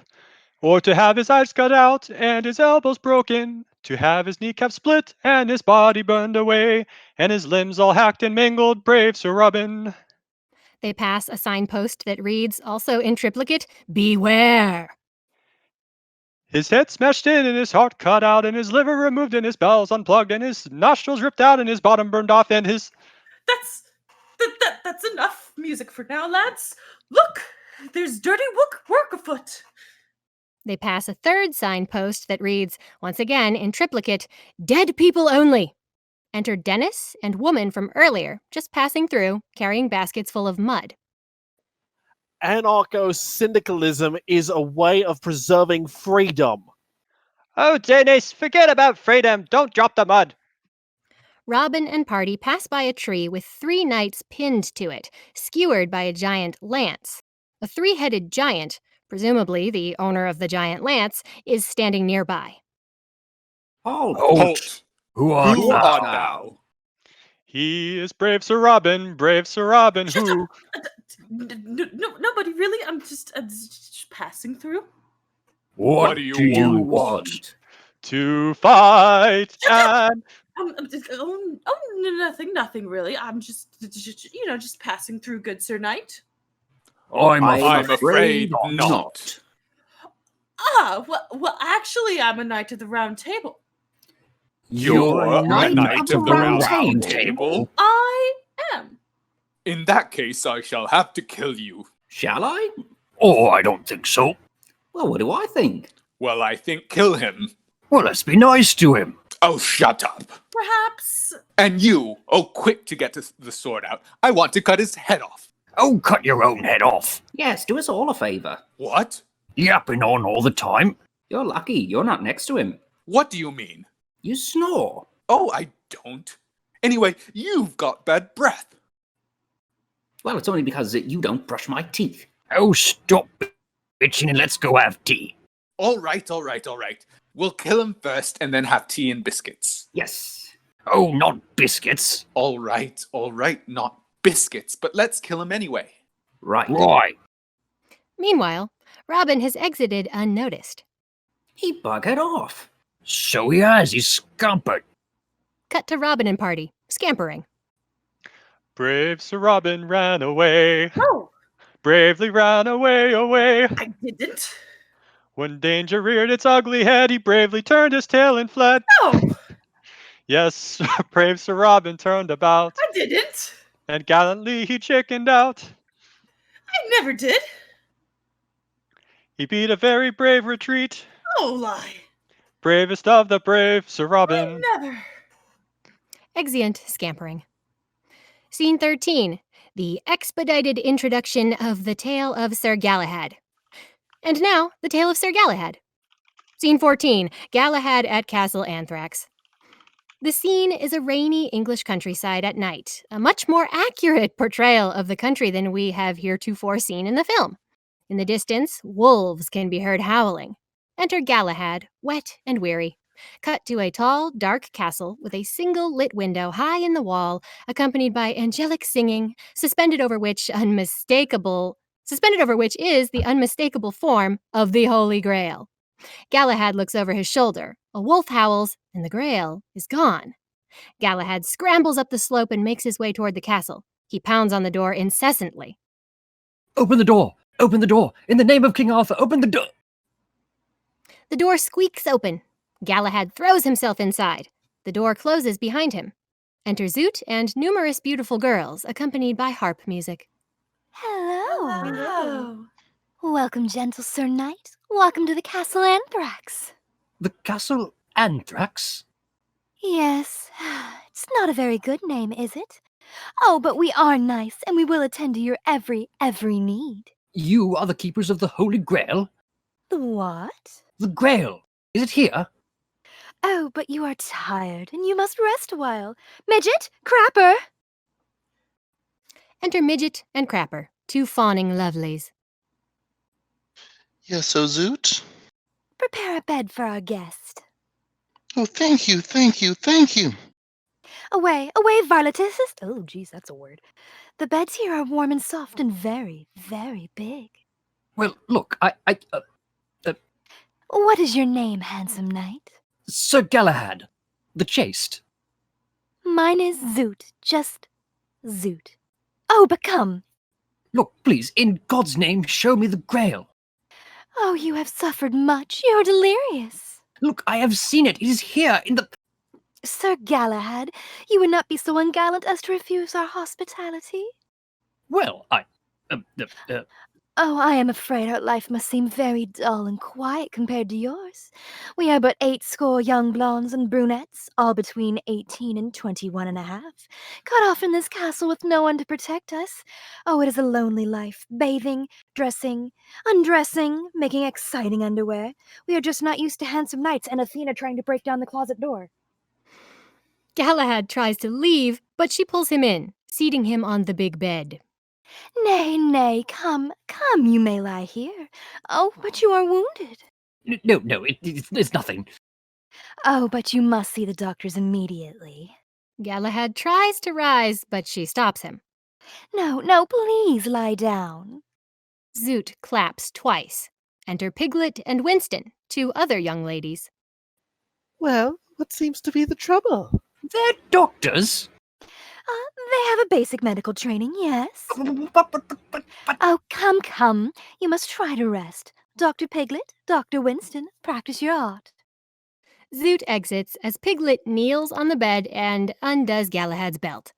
Speaker 9: or to have his eyes cut out and his elbows broken, to have his kneecap split and his body burned away, and his limbs all hacked and mangled, brave Sir Robin.
Speaker 2: They pass a signpost that reads, also in triplicate, Beware!
Speaker 9: His head smashed in and his heart cut out and his liver removed and his bowels unplugged and his nostrils ripped out and his bottom burned off and his...
Speaker 3: That's enough music for now, lads. Look, there's dirty work afoot.
Speaker 2: They pass a third signpost that reads, once again in triplicate, Dead people only. Enter Dennis and woman from earlier, just passing through, carrying baskets full of mud.
Speaker 6: Anarcho-syndicalism is a way of preserving freedom.
Speaker 9: Oh, Dennis, forget about freedom. Don't drop the mud.
Speaker 2: Robin and party pass by a tree with 3 knights pinned to it, skewered by a giant lance. A 3-headed giant, presumably the owner of the giant lance, is standing nearby.
Speaker 10: Halt! Who art thou?
Speaker 5: thou?
Speaker 9: He is brave Sir Robin, who...
Speaker 3: Nobody really. I'm just passing through.
Speaker 10: What do you want?
Speaker 9: To fight and...
Speaker 3: Nothing really. I'm just passing through, good Sir Knight.
Speaker 10: I'm
Speaker 5: afraid not.
Speaker 3: Well, actually, I'm a Knight of the Round Table.
Speaker 10: You're a knight of the round table?
Speaker 3: I am.
Speaker 4: In that case, I shall have to kill you.
Speaker 1: Shall I?
Speaker 10: Oh, I don't think so.
Speaker 1: Well, what do I think?
Speaker 4: Well, I think kill him.
Speaker 10: Well, let's be nice to him.
Speaker 4: Oh, shut up.
Speaker 3: Perhaps.
Speaker 4: And you, quick to get the sword out. I want to cut his head off.
Speaker 10: Oh, cut your own head off.
Speaker 1: Yes, do us all a favour.
Speaker 4: What?
Speaker 10: Yapping on all the time.
Speaker 1: You're lucky you're not next to him.
Speaker 4: What do you mean?
Speaker 1: You snore.
Speaker 4: Oh, I don't. Anyway, you've got bad breath.
Speaker 1: Well, it's only because you don't brush my teeth.
Speaker 10: Oh, stop bitching and let's go have tea.
Speaker 4: All right. We'll kill him first and then have tea and biscuits.
Speaker 1: Yes.
Speaker 10: Oh, not biscuits.
Speaker 4: All right, not biscuits, but let's kill him anyway.
Speaker 1: Right.
Speaker 2: Meanwhile, Robin has exited unnoticed.
Speaker 1: He buggered off.
Speaker 10: So he has, he's scampered.
Speaker 2: Cut to Robin and party, scampering.
Speaker 9: Brave Sir Robin ran away.
Speaker 3: No,
Speaker 9: Bravely ran away.
Speaker 3: I didn't.
Speaker 9: When danger reared its ugly head, he bravely turned his tail and fled.
Speaker 3: No,
Speaker 9: Yes, brave Sir Robin turned about,
Speaker 3: I didn't.
Speaker 9: and gallantly he chickened out.
Speaker 3: I never did.
Speaker 9: He beat a very brave retreat,
Speaker 3: Oh, lie.
Speaker 9: bravest of the brave Sir Robin.
Speaker 3: Never.
Speaker 2: Exeunt scampering. Scene 13. The expedited introduction of the tale of Sir Galahad. And now, the tale of Sir Galahad. Scene 14. Galahad at Castle Anthrax. The scene is a rainy English countryside at night, a much more accurate portrayal of the country than we have heretofore seen in the film. In the distance, wolves can be heard howling. Enter Galahad, wet and weary. Cut to a tall, dark castle with a single lit window high in the wall, accompanied by angelic singing, suspended over which is the unmistakable form of the Holy Grail. Galahad looks over his shoulder, a wolf howls, and the Grail is gone. Galahad scrambles up the slope and makes his way toward the castle. He pounds on the door incessantly.
Speaker 10: Open the door! Open the door! In the name of King Arthur, open the door!
Speaker 2: The door squeaks open. Galahad throws himself inside. The door closes behind him. Enter Zoot and numerous beautiful girls, accompanied by harp music.
Speaker 7: Hello.
Speaker 3: Hello.
Speaker 7: Welcome, gentle Sir Knight. Welcome to the Castle Anthrax.
Speaker 10: The Castle Anthrax?
Speaker 7: Yes, it's not a very good name, is it? Oh, but we are nice, and we will attend to your every need.
Speaker 10: You are the keepers of the Holy Grail?
Speaker 7: The what?
Speaker 10: The Grail. Is it here?
Speaker 7: Oh, but you are tired, and you must rest a while. Midget, Crapper!
Speaker 2: Enter Midget and Crapper, two fawning lovelies.
Speaker 11: Yes, so Zoot?
Speaker 7: Prepare a bed for our guest.
Speaker 11: Oh, thank you, thank you, thank you.
Speaker 7: Away, Varletus. Oh, geez, that's a word. The beds here are warm and soft and very, very big.
Speaker 10: Well, look,
Speaker 7: What is your name, handsome knight?
Speaker 10: Sir Galahad, the Chaste.
Speaker 7: Mine is Zoot, just Zoot. Oh, but come.
Speaker 10: Look, please, in God's name, show me the Grail.
Speaker 7: Oh, you have suffered much. You're delirious.
Speaker 10: Look, I have seen it. It is here in the...
Speaker 7: Sir Galahad, you would not be so ungallant as to refuse our hospitality?
Speaker 10: Well,
Speaker 7: Oh, I am afraid our life must seem very dull and quiet compared to yours. We are but 80 young blondes and brunettes, all between 18 and 21 and a half, cut off in this castle with no one to protect us. Oh, it is a lonely life, bathing, dressing, undressing, making exciting underwear. We are just not used to handsome knights and Athena trying to break down the closet door.
Speaker 2: Galahad tries to leave, but she pulls him in, seating him on the big bed.
Speaker 7: Nay, nay, come, you may lie here. Oh, but you are wounded.
Speaker 10: No, it's nothing.
Speaker 7: Oh, but you must see the doctors immediately.
Speaker 2: Galahad tries to rise, but she stops him.
Speaker 7: No, please lie down.
Speaker 2: Zoot claps twice. Enter Piglet and Winston, two other young ladies.
Speaker 6: Well, what seems to be the trouble?
Speaker 10: They're doctors.
Speaker 7: They have a basic medical training, yes.
Speaker 10: But...
Speaker 7: Oh, come. You must try to rest. Dr. Piglet, Dr. Winston, practice your art.
Speaker 2: Zoot exits as Piglet kneels on the bed and undoes Galahad's belt.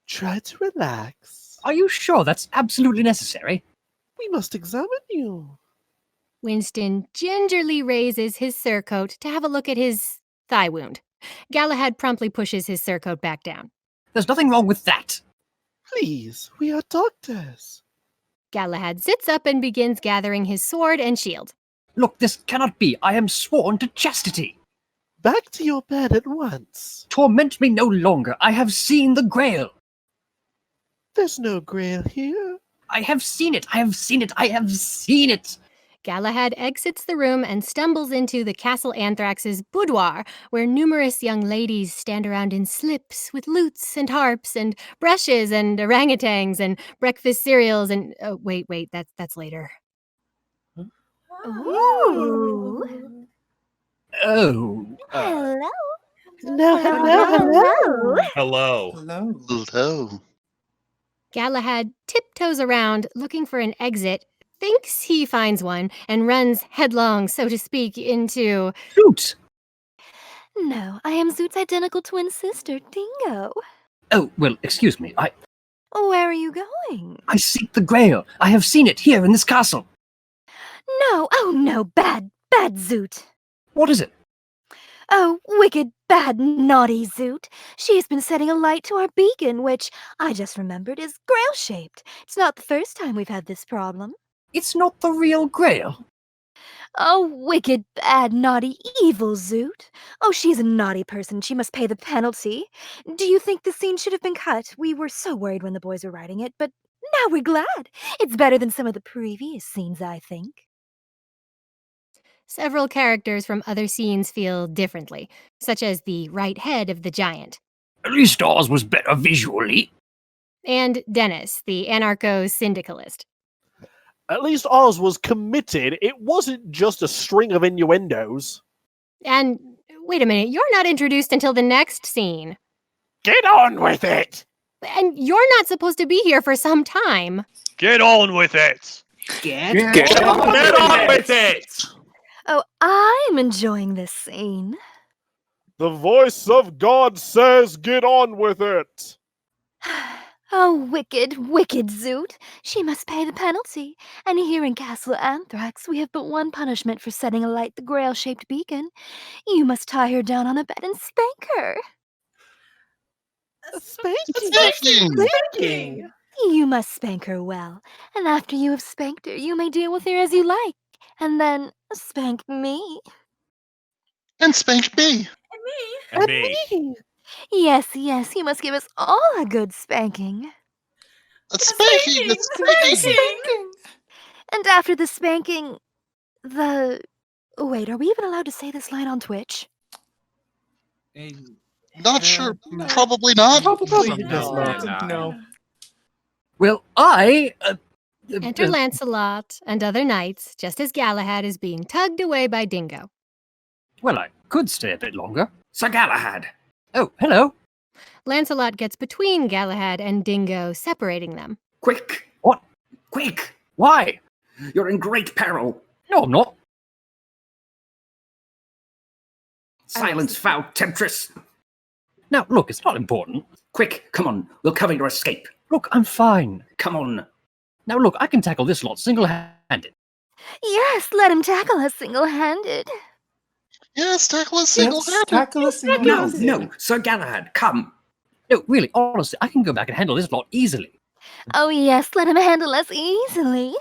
Speaker 6: Try to relax.
Speaker 10: Are you sure that's absolutely necessary?
Speaker 6: We must examine you.
Speaker 2: Winston gingerly raises his surcoat to have a look at his thigh wound. Galahad promptly pushes his surcoat back down.
Speaker 10: There's nothing wrong with that.
Speaker 6: Please, we are doctors.
Speaker 2: Galahad sits up and begins gathering his sword and shield.
Speaker 10: Look, this cannot be. I am sworn to chastity.
Speaker 6: Back to your bed at once.
Speaker 10: Torment me no longer. I have seen the Grail.
Speaker 6: There's no Grail here.
Speaker 10: I have seen it. I have seen it.
Speaker 2: Galahad exits the room and stumbles into the Castle Anthrax's boudoir, where numerous young ladies stand around in slips with lutes and harps and brushes and orangutans and breakfast cereals and... Oh, wait, that's later.
Speaker 7: Ooh.
Speaker 10: Oh.
Speaker 7: Hello.
Speaker 2: Hello.
Speaker 11: Hello.
Speaker 2: Galahad tiptoes around looking for an exit, thinks he finds one, and runs headlong, so to speak, into...
Speaker 10: Zoot!
Speaker 7: No, I am Zoot's identical twin sister, Dingo.
Speaker 10: Oh, well, excuse me.
Speaker 7: Where are you going?
Speaker 10: I seek the Grail. I have seen it here in this castle.
Speaker 7: No, oh no, bad Zoot.
Speaker 10: What is it?
Speaker 7: Oh, wicked, bad, naughty Zoot. She has been setting a light to our beacon, which, I just remembered, is Grail-shaped. It's not the first time we've had this problem.
Speaker 10: It's not the real Grail.
Speaker 7: Oh, wicked, bad, naughty, evil Zoot. Oh, she's a naughty person. She must pay the penalty. Do you think the scene should have been cut? We were so worried when the boys were writing it, but now we're glad. It's better than some of the previous scenes, I think.
Speaker 2: Several characters from other scenes feel differently, such as the right head of the giant.
Speaker 10: At least ours was better visually.
Speaker 2: And Dennis, the anarcho-syndicalist.
Speaker 6: At least ours was committed. It wasn't just a string of innuendos.
Speaker 2: And wait a minute, you're not introduced until the next scene.
Speaker 6: Get on with it!
Speaker 2: And you're not supposed to be here for some time.
Speaker 9: Get on with it!
Speaker 5: Get on with it!
Speaker 7: Oh, I'm enjoying this scene.
Speaker 6: The voice of God says, get on with it!
Speaker 7: Oh, wicked Zoot. She must pay the penalty. And here in Castle Anthrax, we have but one punishment for setting alight the Grail-shaped beacon. You must tie her down on a bed and spank her.
Speaker 6: Spanking!
Speaker 7: You must spank her well, and after you have spanked her, you may deal with her as you like, and then spank me.
Speaker 11: And spank me.
Speaker 3: And me.
Speaker 5: And me.
Speaker 7: Yes, yes, you must give us all a good spanking.
Speaker 11: A spanking, a spanking.
Speaker 7: And after the spanking, Wait, are we even allowed to say this line on Twitch?
Speaker 11: Not sure. Probably not.
Speaker 4: Probably
Speaker 6: not.
Speaker 4: no.
Speaker 10: Well, I.
Speaker 2: Enter Lancelot and other knights, just as Galahad is being tugged away by Dingo.
Speaker 10: Well, I could stay a bit longer.
Speaker 1: Sir Galahad.
Speaker 10: Oh, hello.
Speaker 2: Lancelot gets between Galahad and Dingo, separating them.
Speaker 1: Quick.
Speaker 10: What?
Speaker 1: Quick.
Speaker 10: Why?
Speaker 1: You're in great peril.
Speaker 10: No, I'm not.
Speaker 1: Silence, foul temptress.
Speaker 10: Now, look, it's not important.
Speaker 1: Quick, come on. We'll cover your escape.
Speaker 10: Look, I'm fine.
Speaker 1: Come on.
Speaker 10: Now, look, I can tackle this lot single-handed.
Speaker 7: Yes, let him tackle us single-handed.
Speaker 11: Yes, tackle us single-handed.
Speaker 4: Tackle us
Speaker 1: No,
Speaker 4: single-handed.
Speaker 1: no. Sir Galahad, come.
Speaker 10: No, really, honestly, I can go back and handle this lot easily.
Speaker 7: Oh yes, let him handle us easily.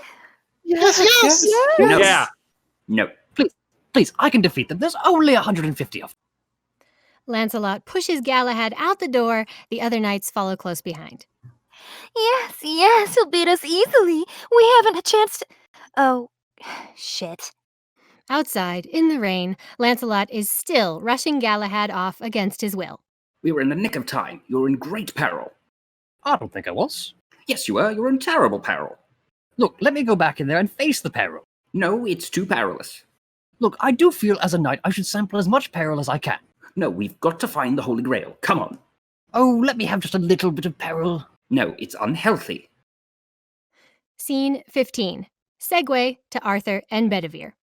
Speaker 11: Yes, yes.
Speaker 1: No.
Speaker 5: Yeah.
Speaker 1: No.
Speaker 10: Please, I can defeat them. There's only 150 of them.
Speaker 2: Lancelot pushes Galahad out the door. The other knights follow close behind.
Speaker 7: Yes, yes, he'll beat us easily. We haven't a chance to... Oh, shit.
Speaker 2: Outside, in the rain, Lancelot is still rushing Galahad off against his will.
Speaker 1: We were in the nick of time. You're in great peril.
Speaker 10: I don't think I was.
Speaker 1: Yes, you were. You're in terrible peril.
Speaker 10: Look, let me go back in there and face the peril.
Speaker 1: No, it's too perilous.
Speaker 10: Look, I do feel as a knight I should sample as much peril as I can.
Speaker 1: No, we've got to find the Holy Grail. Come on.
Speaker 10: Oh, let me have just a little bit of peril.
Speaker 1: No, it's unhealthy.
Speaker 2: Scene 15. Segue to Arthur and Bedevere.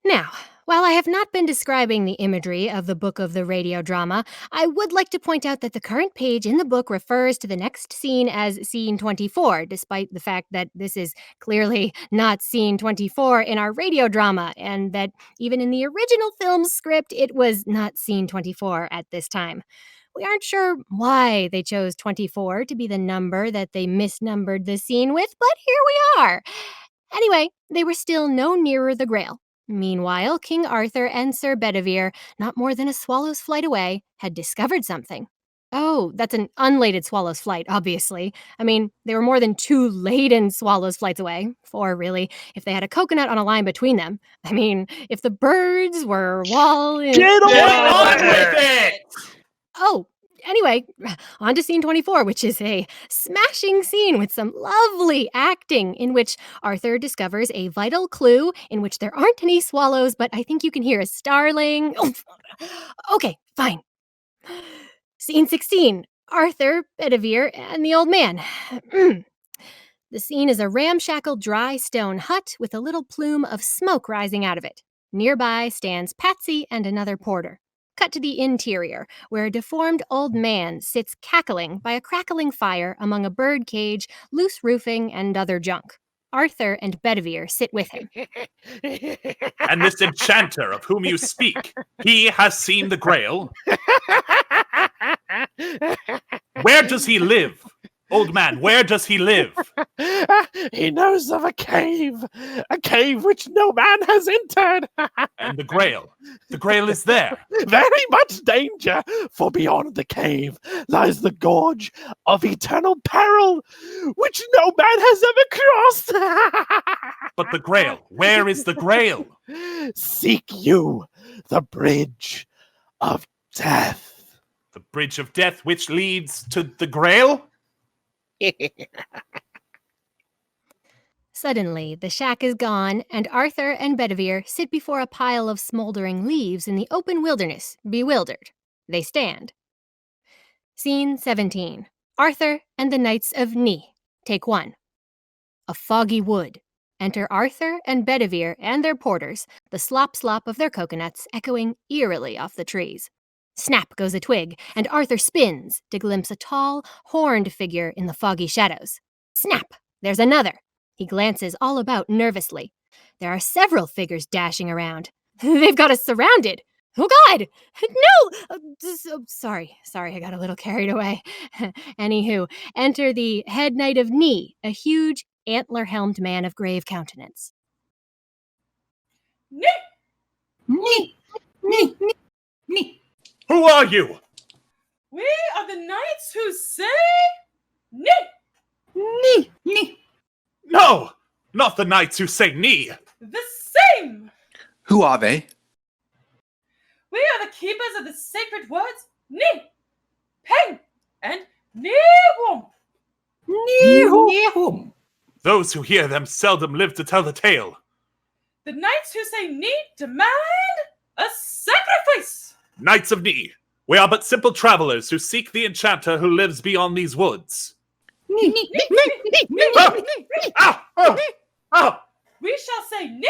Speaker 2: Now, while I have not been describing the imagery of the book of the RaDEEo drama, I would like to point out that the current page in the book refers to the next scene as scene 24, despite the fact that this is clearly not scene 24 in our RaDEEo drama, and that even in the original film's script, it was not scene 24 at this time. We aren't sure why they chose 24 to be the number that they misnumbered the scene with, but here we are. Anyway, they were still no nearer the Grail. Meanwhile, King Arthur and Sir Bedevere, not more than a swallow's flight away, had discovered something. Oh, that's an unladen swallow's flight, obviously. I mean, they were more than 2 laden swallow's flights away. 4, really, if they had a coconut on a line between them. I mean, if the birds were walling...
Speaker 6: Get
Speaker 5: on with it!
Speaker 2: Oh, anyway, on to scene 24, which is a smashing scene with some lovely acting in which Arthur discovers a vital clue in which there aren't any swallows, but I think you can hear a starling. Oh, okay, fine. Scene 16, Arthur, Bedevere, and the old man. The scene is a ramshackle dry stone hut with a little plume of smoke rising out of it. Nearby stands Patsy and another porter. Cut to the interior, where a deformed old man sits cackling by a crackling fire among a bird cage, loose roofing, and other junk. Arthur and Bedevere sit with him.
Speaker 5: And this enchanter of whom you speak, he has seen the Grail. Where does he live? Old man, where does he live?
Speaker 6: He knows of a cave which no man has entered.
Speaker 5: And the Grail is there.
Speaker 6: Very much danger, for beyond the cave lies the gorge of eternal peril, which no man has ever crossed.
Speaker 5: But the Grail, where is the Grail?
Speaker 6: Seek you the bridge of death.
Speaker 5: The bridge of death which leads to the Grail?
Speaker 2: Suddenly, the shack is gone, and Arthur and Bedevere sit before a pile of smoldering leaves in the open wilderness, bewildered. They stand. Scene 17. Arthur and the Knights of Ni. Take 1. A foggy wood. Enter Arthur and Bedevere and their porters, the slop-slop of their coconuts echoing eerily off the trees. Snap goes a twig, and Arthur spins to glimpse a tall, horned figure in the foggy shadows. Snap! There's another. He glances all about nervously. There are several figures dashing around. They've got us surrounded. Oh God! No! Sorry, I got a little carried away. Anywho, enter the head knight of Knee, a huge, antler-helmed man of grave countenance.
Speaker 3: Nee!
Speaker 10: Nee.
Speaker 5: Who are you?
Speaker 3: We are the knights who say nee!
Speaker 10: Nee.
Speaker 5: No! Not the knights who say knee!
Speaker 3: The same!
Speaker 4: Who are they?
Speaker 3: We are the keepers of the sacred words nee, peng, and nee-wom.
Speaker 10: Nee.
Speaker 5: Those who hear them seldom live to tell the tale.
Speaker 3: The knights who say nee demand a sacrifice.
Speaker 5: Knights of Knee, we are but simple travelers who seek the Enchanter who lives beyond these woods.
Speaker 10: Nee.
Speaker 5: Ah! Oh! Oh!
Speaker 3: We shall say nee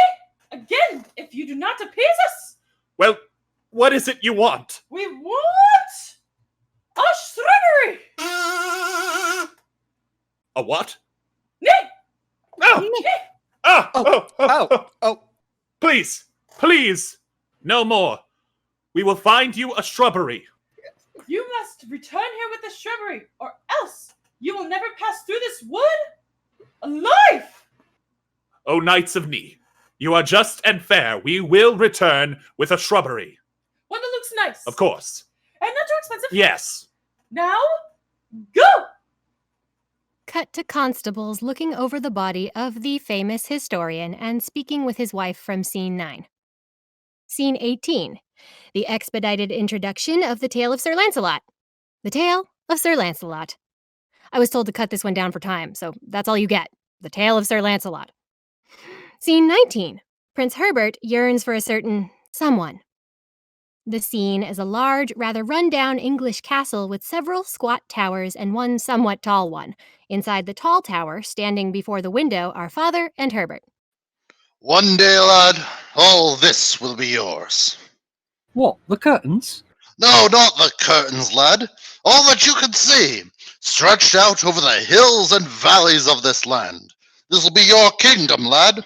Speaker 3: again if you do not appease us.
Speaker 5: Well, what is it you want?
Speaker 3: We want a shrubbery.
Speaker 5: A what?
Speaker 3: Nee!
Speaker 5: Oh!
Speaker 3: Nee!
Speaker 5: Ah!
Speaker 4: Oh.
Speaker 5: Please, no more. We will find you a shrubbery.
Speaker 3: You must return here with the shrubbery, or else you will never pass through this wood alive.
Speaker 5: O Knights of Knee, you are just and fair. We will return with a shrubbery.
Speaker 3: One that looks nice.
Speaker 5: Of course.
Speaker 3: And not too expensive.
Speaker 5: Yes.
Speaker 3: Now, go!
Speaker 2: Cut to constables looking over the body of the famous historian and speaking with his wife from Scene 9. Scene 18. The expedited introduction of the tale of Sir Lancelot. The tale of Sir Lancelot. I was told to cut this one down for time, so that's all you get. The tale of Sir Lancelot. Scene 19. Prince Herbert yearns for a certain someone. The scene is a large, rather run-down English castle with several squat towers and one somewhat tall one. Inside the tall tower, standing before the window, are Father and Herbert.
Speaker 11: One day, lad, all this will be yours.
Speaker 10: What, the curtains?
Speaker 11: No, not the curtains, lad. All that you can see, stretched out over the hills and valleys of this land. This'll be your kingdom, lad.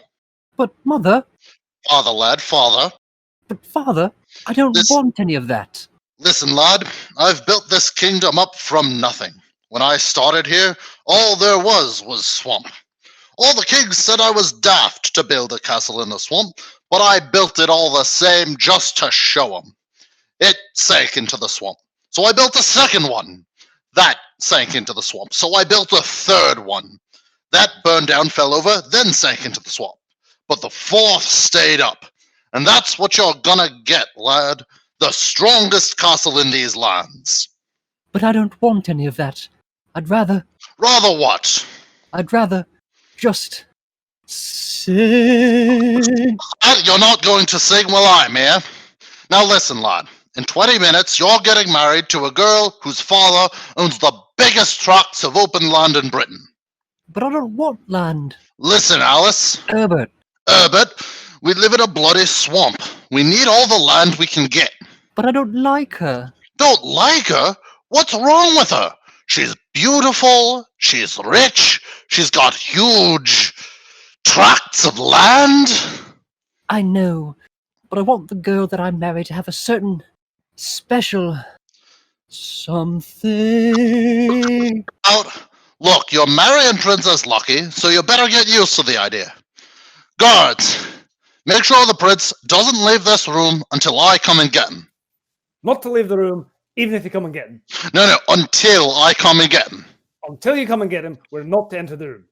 Speaker 10: But, Mother...
Speaker 11: Father, lad, father.
Speaker 10: But, Father, I don't want any of that.
Speaker 11: Listen, lad, I've built this kingdom up from nothing. When I started here, all there was swamp. All the kings said I was daft to build a castle in the swamp, but I built it all the same just to show 'em. It sank into the swamp, so I built a second one. That sank into the swamp, so I built a third one. That burned down, fell over, then sank into the swamp. But the fourth stayed up. And that's what you're gonna get, lad. The strongest castle in these lands.
Speaker 10: But I don't want any of that. I'd rather...
Speaker 11: Rather what?
Speaker 10: I'd rather just... sing.
Speaker 11: You're not going to sing while I'm here. Now listen, lad. In 20 minutes, you're getting married to a girl whose father owns the biggest tracts of open land in Britain.
Speaker 10: But I don't want land.
Speaker 11: Listen, Alice.
Speaker 10: Herbert.
Speaker 11: Herbert, we live in a bloody swamp. We need all the land we can get.
Speaker 10: But I don't like her.
Speaker 11: Don't like her? What's wrong with her? She's beautiful, she's rich, she's got huge tracts of land.
Speaker 10: I know, but I want the girl that I'm married to have a certain special something.
Speaker 11: Look, you're marrying Princess Lucky, so you better get used to the idea. Guards, make sure the prince doesn't leave this room until I come and get him.
Speaker 8: Not to leave the room, even if you come and get him.
Speaker 11: No, until I come and get him.
Speaker 8: Until you come and get him, we're not to enter the room.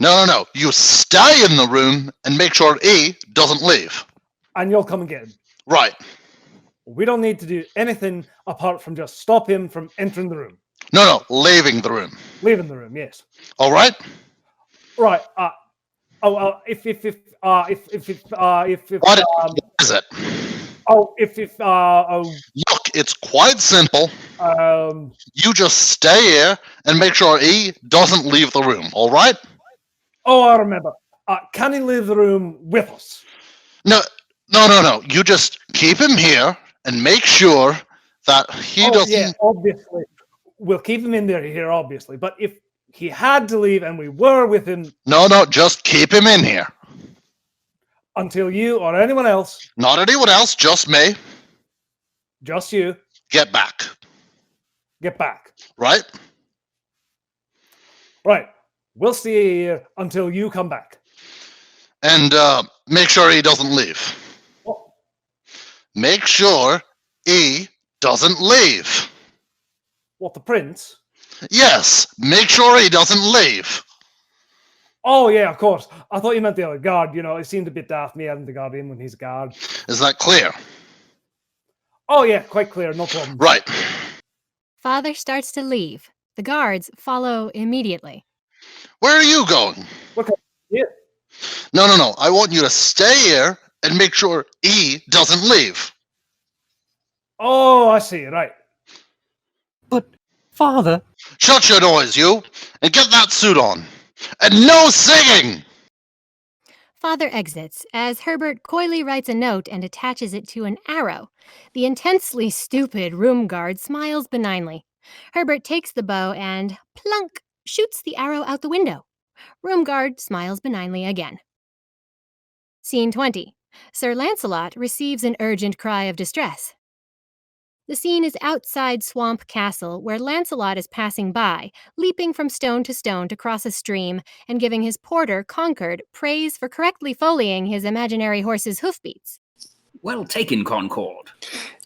Speaker 11: No. You stay in the room and make sure he doesn't leave.
Speaker 8: And you'll come and get him.
Speaker 11: Right.
Speaker 8: We don't need to do anything apart from just stop him from entering the room.
Speaker 11: No, leaving the room.
Speaker 8: Leaving the room, yes.
Speaker 11: All right.
Speaker 8: Right.
Speaker 11: What is it? Look, it's quite simple. You just stay here and make sure he doesn't leave the room, all right?
Speaker 8: Oh, I remember. Can he leave the room with us?
Speaker 11: No. You just keep him here and make sure that he doesn't...
Speaker 8: Yeah, obviously. We'll keep him in there here, obviously. But if he had to leave and we were with him...
Speaker 11: No, just keep him in here.
Speaker 8: Until you or anyone else...
Speaker 11: Not anyone else, just me.
Speaker 8: Just you.
Speaker 11: Get back.
Speaker 8: Get back.
Speaker 11: Right?
Speaker 8: Right. We'll stay here until you come back.
Speaker 11: And make sure he doesn't leave.
Speaker 8: What?
Speaker 11: Make sure he doesn't leave.
Speaker 8: What, the prince?
Speaker 11: Yes, make sure he doesn't leave.
Speaker 8: Oh, yeah, of course. I thought you meant the other guard. You know, it seemed a bit daft me having the guard in when he's a guard.
Speaker 11: Is that clear?
Speaker 8: Oh, yeah, quite clear. No problem.
Speaker 11: Right.
Speaker 2: Father starts to leave. The guards follow immediately.
Speaker 11: Where are you going?
Speaker 8: Look here.
Speaker 11: No. I want you to stay here and make sure he doesn't leave.
Speaker 8: Oh, I see. Right.
Speaker 10: But, Father,
Speaker 11: Shut your noise, you, and get that suit on. And no singing!
Speaker 2: Father exits as Herbert coyly writes a note and attaches it to an arrow. The intensely stupid room guard smiles benignly. Herbert takes the bow and, plunk, shoots the arrow out the window. Room guard smiles benignly again. Scene 20. Sir Lancelot receives an urgent cry of distress. The scene is outside Swamp Castle, where Lancelot is passing by, leaping from stone to cross a stream, and giving his porter, Concorde, praise for correctly foleying his imaginary horse's hoofbeats.
Speaker 1: Well taken, Concorde.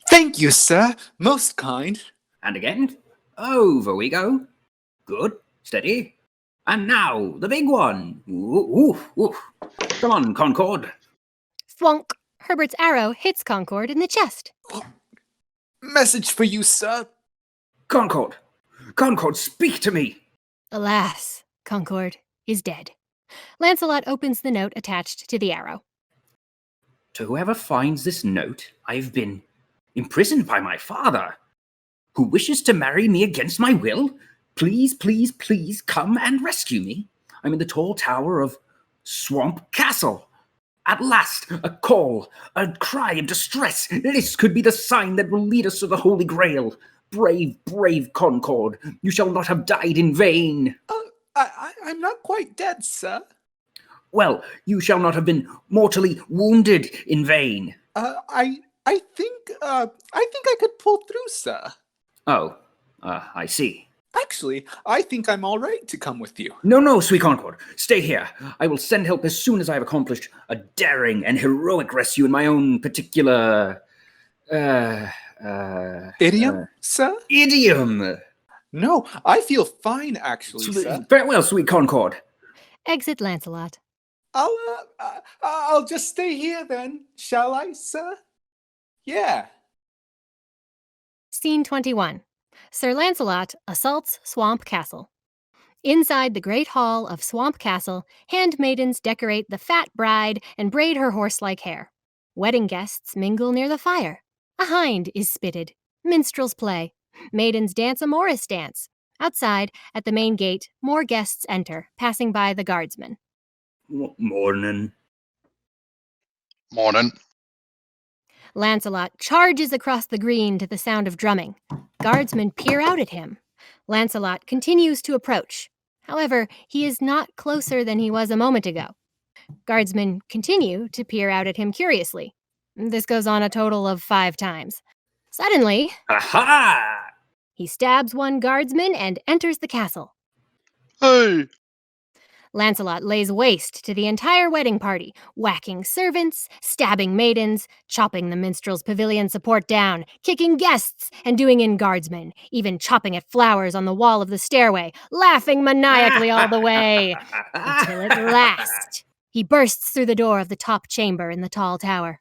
Speaker 4: Thank you, sir. Most kind.
Speaker 1: And again. Over we go. Good. Steady. And now, the big one. Ooh. Come on, Concorde.
Speaker 2: Thwonk! Herbert's arrow hits Concorde in the chest.
Speaker 4: Message for you, sir.
Speaker 1: Concorde, speak to me.
Speaker 2: Alas, Concorde is dead. Lancelot opens the note attached to the arrow.
Speaker 1: To whoever finds this note, I've been imprisoned by my father, who wishes to marry me against my will. Please come and rescue me. I'm in the tall tower of Swamp Castle. At last, a call, a cry of distress. This could be the sign that will lead us to the Holy Grail. Brave Concorde, you shall not have died in vain.
Speaker 4: I'm not quite dead, sir.
Speaker 1: Well, you shall not have been mortally wounded in vain.
Speaker 4: I think I could pull through, sir.
Speaker 1: Oh, I see.
Speaker 4: Actually, I think I'm all right to come with you.
Speaker 1: No, sweet Concorde. Stay here. I will send help as soon as I have accomplished a daring and heroic rescue in my own particular...
Speaker 4: Idiom, sir?
Speaker 1: Idiom!
Speaker 4: No, I feel fine, actually, sir.
Speaker 1: Farewell, sweet Concorde.
Speaker 2: Exit Lancelot.
Speaker 4: I'll just stay here then, shall I, sir? Yeah.
Speaker 2: Scene 21. Sir Lancelot assaults Swamp Castle. Inside the great hall of Swamp Castle, handmaidens decorate the fat bride and braid her horse-like hair. Wedding guests mingle near the fire. A hind is spitted. Minstrels play. Maidens dance a Morris dance. Outside, at the main gate, more guests enter, passing by the guardsmen.
Speaker 1: Morning.
Speaker 2: Lancelot charges across the green to the sound of drumming. Guardsmen peer out at him. Lancelot continues to approach. However, he is not closer than he was a moment ago. Guardsmen continue to peer out at him curiously. This goes on a total of 5 times. Suddenly,
Speaker 1: Aha!
Speaker 2: He stabs one guardsman and enters the castle.
Speaker 11: Hey!
Speaker 2: Lancelot lays waste to the entire wedding party, whacking servants, stabbing maidens, chopping the minstrel's pavilion support down, kicking guests, and doing in guardsmen, even chopping at flowers on the wall of the stairway, laughing maniacally all the way, until at last he bursts through the door of the top chamber in the tall tower.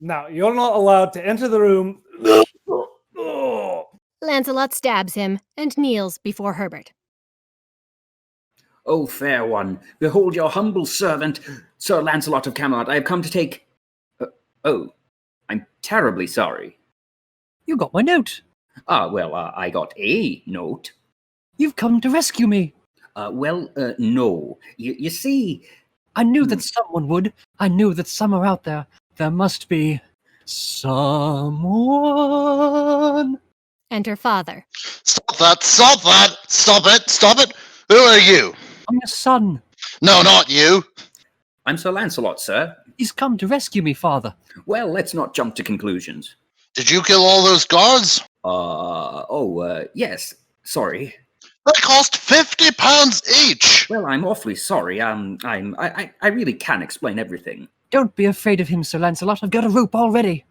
Speaker 8: Now, you're not allowed to enter the room.
Speaker 2: Lancelot stabs him and kneels before Herbert.
Speaker 1: O fair one, behold your humble servant, Sir Lancelot of Camelot. I have come to take... I'm terribly sorry.
Speaker 10: You got my note.
Speaker 1: I got a note.
Speaker 10: You've come to rescue me.
Speaker 1: No. You see...
Speaker 10: I knew that someone would. I knew that somewhere out there must be someone.
Speaker 2: Enter Father.
Speaker 11: Stop that! Stop it! Who are you?
Speaker 10: I'm your son.
Speaker 11: No, not you.
Speaker 1: I'm Sir Lancelot, sir.
Speaker 10: He's come to rescue me, Father.
Speaker 1: Well, let's not jump to conclusions.
Speaker 11: Did you kill all those guards?
Speaker 1: Yes. Sorry.
Speaker 11: They cost £50 each.
Speaker 1: Well, I'm awfully sorry. I really can't explain everything.
Speaker 10: Don't be afraid of him, Sir Lancelot. I've got a rope already.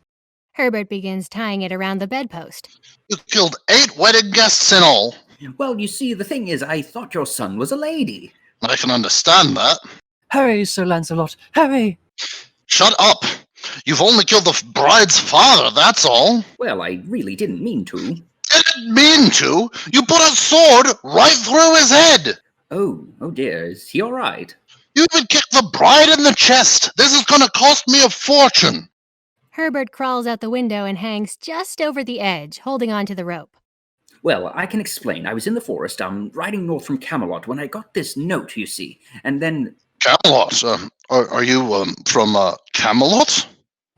Speaker 2: Herbert begins tying it around the bedpost.
Speaker 11: You killed 8 wedding guests in all.
Speaker 1: Well, you see, the thing is, I thought your son was a lady.
Speaker 11: I can understand that.
Speaker 10: Hurry, Sir Lancelot, hurry!
Speaker 11: Shut up. You've only killed the bride's father, that's all.
Speaker 1: Well, I really didn't mean to.
Speaker 11: Didn't mean to. You put a sword right through his head.
Speaker 1: Oh dear. Is he all right?
Speaker 11: You even kicked the bride in the chest. This is going to cost me a fortune.
Speaker 2: Herbert crawls out the window and hangs just over the edge, holding onto the rope.
Speaker 1: Well, I can explain. I was in the forest, riding north from Camelot when I got this note, you see. And then...
Speaker 11: Camelot? Are you, from, Camelot?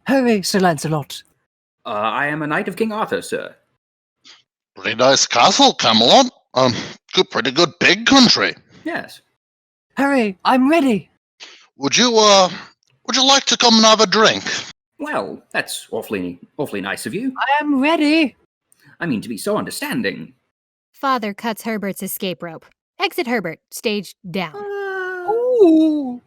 Speaker 10: Hurry, Sir Lancelot.
Speaker 1: I am a knight of King Arthur, sir.
Speaker 11: Pretty nice castle, Camelot. Pretty good pig country.
Speaker 1: Yes.
Speaker 10: Hurry, I'm ready.
Speaker 11: Would you like to come and have a drink?
Speaker 1: Well, that's awfully nice of you.
Speaker 10: I am ready.
Speaker 1: I mean, to be so understanding.
Speaker 2: Father cuts Herbert's escape rope. Exit Herbert, stage down.
Speaker 10: Ooh.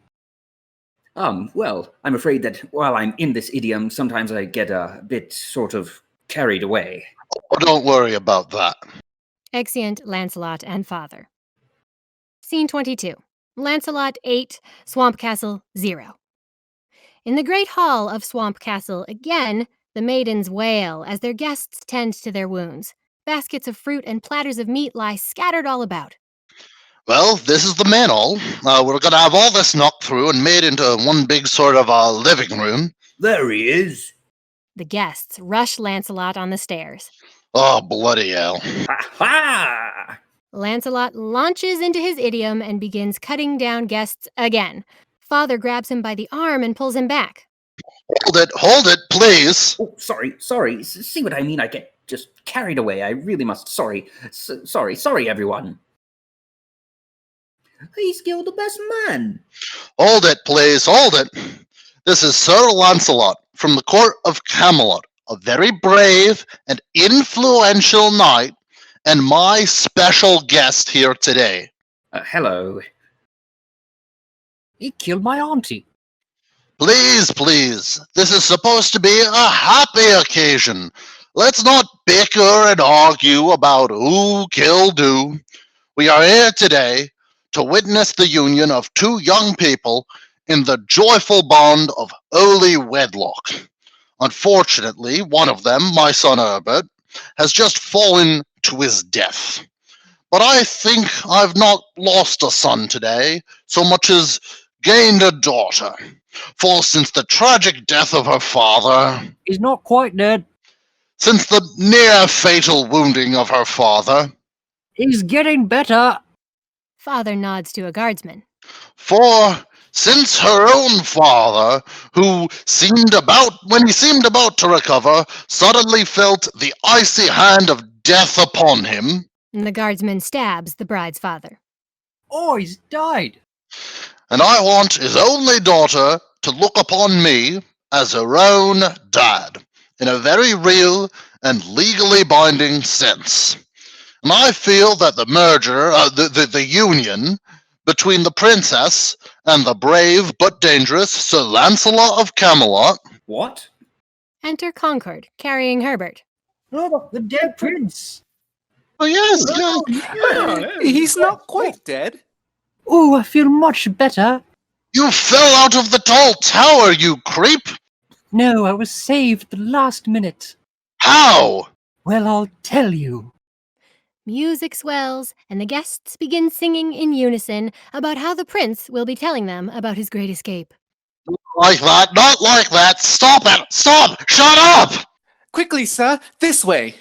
Speaker 1: Well, I'm afraid that while I'm in this idiom, sometimes I get a bit sort of carried away.
Speaker 11: Oh, don't worry about that.
Speaker 2: Exeunt Lancelot and Father. Scene 22. Lancelot 8, Swamp Castle 0. In the great hall of Swamp Castle, again, the maidens wail as their guests tend to their wounds. Baskets of fruit and platters of meat lie scattered all about.
Speaker 11: Well, this is the main hall. We're going to have all this knocked through and made into one big sort of living room.
Speaker 1: There he is.
Speaker 2: The guests rush Lancelot on the stairs.
Speaker 11: Oh, bloody hell.
Speaker 1: Ha!
Speaker 2: Lancelot launches into his idiom and begins cutting down guests again. Father grabs him by the arm and pulls him back.
Speaker 11: Hold it, please.
Speaker 1: Oh, sorry. See what I mean? I get just carried away. I really must. Sorry, everyone. He's killed the best man.
Speaker 11: Hold it, please, hold it. This is Sir Lancelot from the court of Camelot, a very brave and influential knight, and my special guest here today.
Speaker 1: Hello.
Speaker 10: He killed my auntie.
Speaker 11: Please, this is supposed to be a happy occasion. Let's not bicker and argue about who killed who. We are here today to witness the union of 2 young people in the joyful bond of holy wedlock. Unfortunately, one of them, my son Herbert, has just fallen to his death. But I think I've not lost a son today, so much as gained a daughter. For since the tragic death of her father...
Speaker 10: He's not quite dead.
Speaker 11: Since the near-fatal wounding of her father...
Speaker 10: He's getting better.
Speaker 2: Father nods to a guardsman.
Speaker 11: For since her own father, when he seemed about to recover, suddenly felt the icy hand of death upon him...
Speaker 2: And the guardsman stabs the bride's father.
Speaker 10: Oh, he's died.
Speaker 11: And I want his only daughter to look upon me as her own dad, in a very real and legally binding sense. And I feel that the merger, the union between the princess and the brave but dangerous Sir Lancelot of Camelot...
Speaker 1: What?
Speaker 2: Enter Concorde, carrying Herbert.
Speaker 10: Oh, the dead prince.
Speaker 11: Oh, yes.
Speaker 4: He's not quite dead.
Speaker 10: Oh, I feel much better.
Speaker 11: You fell out of the tall tower, you creep!
Speaker 10: No, I was saved at the last minute.
Speaker 11: How?
Speaker 10: Well, I'll tell you.
Speaker 2: Music swells, and the guests begin singing in unison about how the prince will be telling them about his great escape.
Speaker 11: Like that, not like that. Stop it! Stop! Shut up!
Speaker 4: Quickly, sir, this way.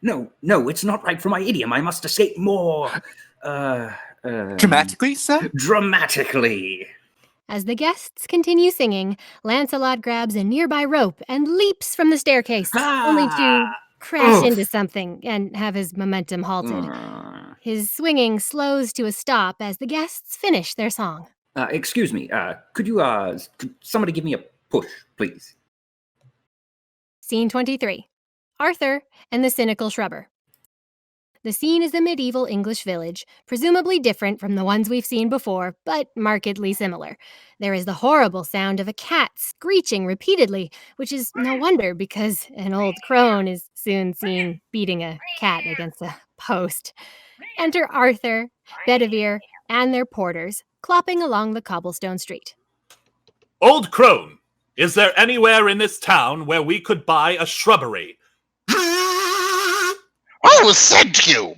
Speaker 1: No, it's not right for my idiom. I must escape more.
Speaker 4: Dramatically, sir?
Speaker 1: Dramatically.
Speaker 2: As the guests continue singing, Lancelot grabs a nearby rope and leaps from the staircase, only to crash into something and have his momentum halted. His swinging slows to a stop as the guests finish their song.
Speaker 1: Excuse me, could somebody give me a push, please?
Speaker 2: Scene 23. Arthur and the cynical Shrubber. The scene is a medieval English village, presumably different from the ones we've seen before, but markedly similar. There is the horrible sound of a cat screeching repeatedly, which is no wonder because an old crone is soon seen beating a cat against a post. Enter Arthur, Bedevere, and their porters, clopping along the cobblestone street.
Speaker 5: Old crone, is there anywhere in this town where we could buy a shrubbery?
Speaker 11: Who sent you?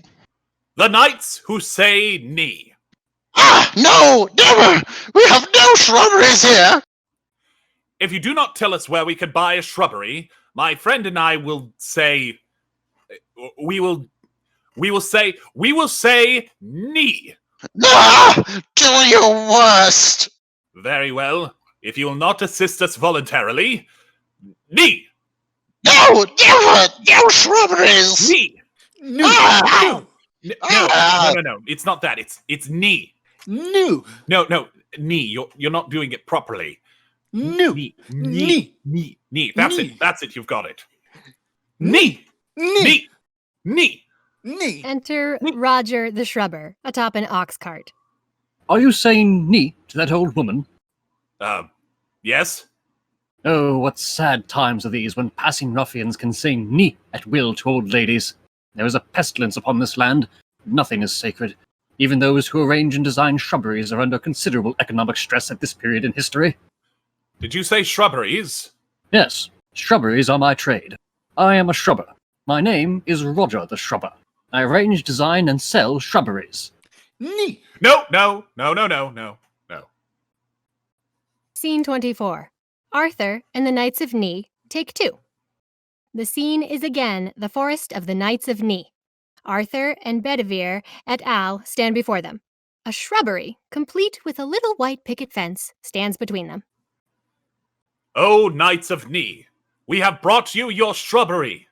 Speaker 5: The knights who say knee.
Speaker 11: Ah, no, never! We have no shrubberies here!
Speaker 5: If you do not tell us where we could buy a shrubbery, my friend and I will say... We will say knee.
Speaker 11: Ah, do your worst!
Speaker 5: Very well. If you will not assist us voluntarily, knee!
Speaker 11: No, never! No shrubberies!
Speaker 5: Knee!
Speaker 4: No.
Speaker 11: Ah!
Speaker 5: No. It's not that. It's knee.
Speaker 4: No.
Speaker 5: No. Knee. You're not doing it properly.
Speaker 4: No.
Speaker 5: Knee. That's
Speaker 4: Knee.
Speaker 5: it. That's it. You've got it. Knee. Knee.
Speaker 2: Enter Roger the Shrubber atop an ox cart.
Speaker 10: Are you saying knee to that old woman?
Speaker 5: Yes?
Speaker 10: Oh, what sad times are these when passing ruffians can say knee at will to old ladies. There is a pestilence upon this land. Nothing is sacred. Even those who arrange and design shrubberies are under considerable economic stress at this period in history.
Speaker 5: Did you say shrubberies?
Speaker 10: Yes, shrubberies are my trade. I am a shrubber. My name is Roger the Shrubber. I arrange, design, and sell shrubberies.
Speaker 4: Knee.
Speaker 5: No.
Speaker 2: Scene 24. Arthur and the Knights of Knee, take 2. The scene is again the forest of the Knights of Knee. Arthur and Bedevere et al. Stand before them. A shrubbery, complete with a little white picket fence, stands between them.
Speaker 5: O Knights of Knee, we have brought you your shrubbery.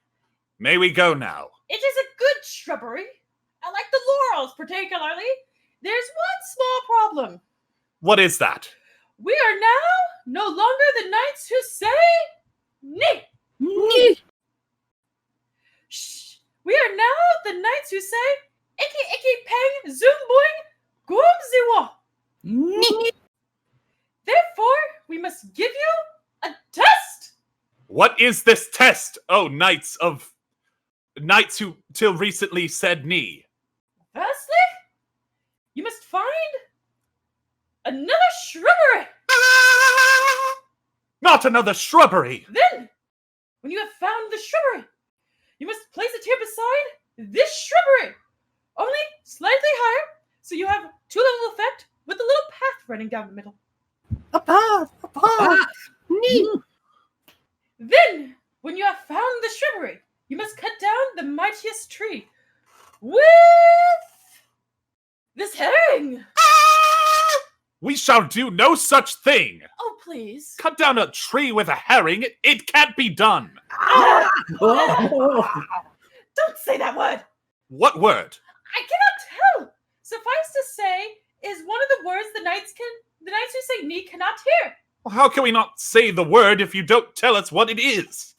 Speaker 5: May we go now?
Speaker 3: It is a good shrubbery. I like the laurels particularly. There's one small problem.
Speaker 5: What is that?
Speaker 3: We are now no longer the knights who say knee.
Speaker 10: Knee!
Speaker 3: Shh. We are now the knights who say iki iki peng zoom boing gum ziwa.
Speaker 10: Knee!
Speaker 3: Therefore, we must give you a test.
Speaker 5: What is this test, O knights who till recently said knee?
Speaker 3: Firstly, you must find another shrubbery.
Speaker 5: Not another shrubbery!
Speaker 3: Then, when you have found the shrubbery, you must place it here beside this shrubbery, only slightly higher, so you have two-level effect with a little path running down the middle.
Speaker 10: A path! Knee!
Speaker 3: Then, when you have found the shrubbery, you must cut down the mightiest tree with this herring.
Speaker 5: We shall do no such thing!
Speaker 3: Oh, please.
Speaker 5: Cut down a tree with a herring? It can't be done!
Speaker 3: Don't say that word.
Speaker 5: What word?
Speaker 3: I cannot tell. Suffice to say, is one of the words the knights who say knee cannot hear.
Speaker 5: Well, how can we not say the word if you don't tell us what it is?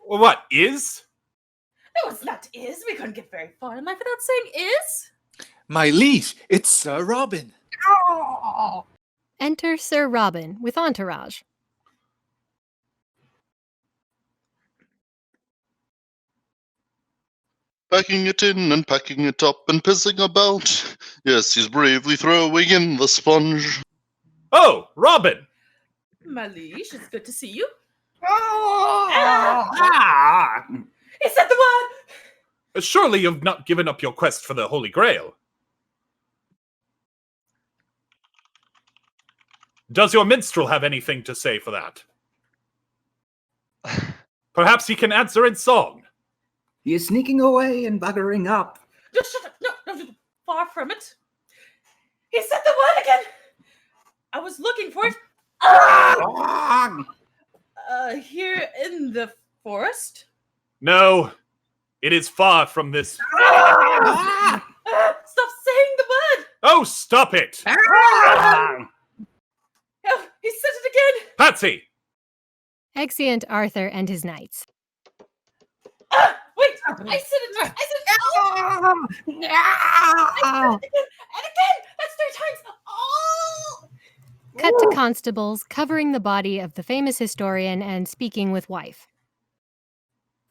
Speaker 5: What, is?
Speaker 3: No, it's not is. We couldn't get very far in life without saying is.
Speaker 4: My liege, it's Sir Robin.
Speaker 2: Enter Sir Robin with entourage.
Speaker 11: Packing it in and packing it up and pissing about. Yes, he's bravely throwing in the sponge.
Speaker 5: Oh, Robin!
Speaker 3: My liege, it's good to see you.
Speaker 1: Ah!
Speaker 3: Is that the one?
Speaker 5: Surely you've not given up your quest for the Holy Grail. Does your minstrel have anything to say for that? Perhaps he can answer in song.
Speaker 1: He is sneaking away and buggering up.
Speaker 3: Just shut up. No, far from it. He said the word again. I was looking for it. Here in the forest.
Speaker 5: No, it is far from this.
Speaker 3: Stop saying the word.
Speaker 5: Oh, stop it!
Speaker 3: Oh, he said it again.
Speaker 5: Patsy!
Speaker 2: Exeunt Arthur and his knights.
Speaker 3: Wait, I said it. Oh! I said it again. And again. That's 3 times. Oh!
Speaker 2: Cut to constables covering the body of the famous historian and speaking with wife.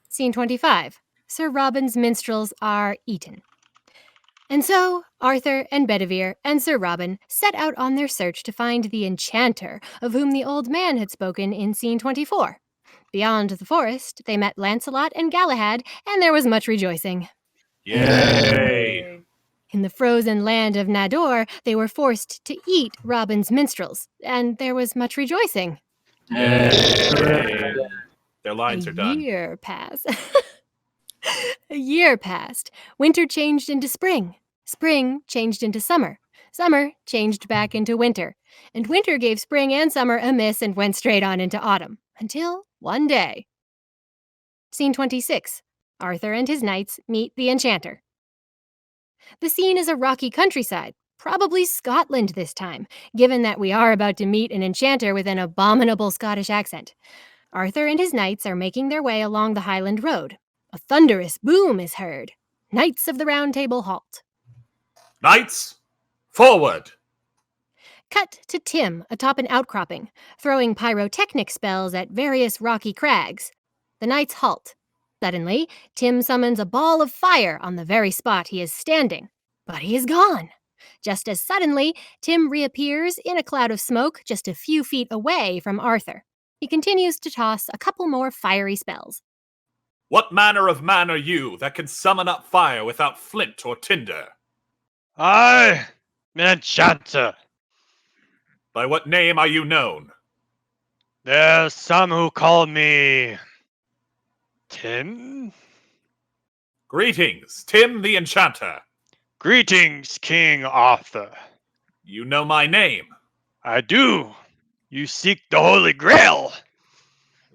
Speaker 2: Scene 25. Sir Robin's minstrels are eaten. And so Arthur and Bedevere and Sir Robin set out on their search to find the Enchanter of whom the old man had spoken in scene 24. Beyond the forest, they met Lancelot and Galahad, and there was much rejoicing.
Speaker 5: Yay!
Speaker 2: In the frozen land of Nador, they were forced to eat Robin's minstrels, and there was much rejoicing.
Speaker 5: Yay. Their lines are done.
Speaker 2: A year passed. Winter changed into spring. Spring changed into summer. Summer changed back into winter. And winter gave spring and summer a miss and went straight on into autumn. Until one day. Scene 26. Arthur and his knights meet the Enchanter. The scene is a rocky countryside, probably Scotland this time, given that we are about to meet an enchanter with an abominable Scottish accent. Arthur and his knights are making their way along the Highland Road. A thunderous boom is heard. Knights of the Round Table halt.
Speaker 5: Knights, forward!
Speaker 2: Cut to Tim atop an outcropping, throwing pyrotechnic spells at various rocky crags. The knights halt. Suddenly, Tim summons a ball of fire on the very spot he is standing. But he is gone. Just as suddenly, Tim reappears in a cloud of smoke just a few feet away from Arthur. He continues to toss a couple more fiery spells.
Speaker 5: What manner of man are you that can summon up fire without flint or tinder?
Speaker 9: I am an enchanter.
Speaker 5: By what name are you known?
Speaker 9: There's some who call me Tim.
Speaker 5: Greetings, Tim the Enchanter.
Speaker 9: Greetings, King Arthur.
Speaker 5: You know my name.
Speaker 9: I do. You seek the Holy Grail.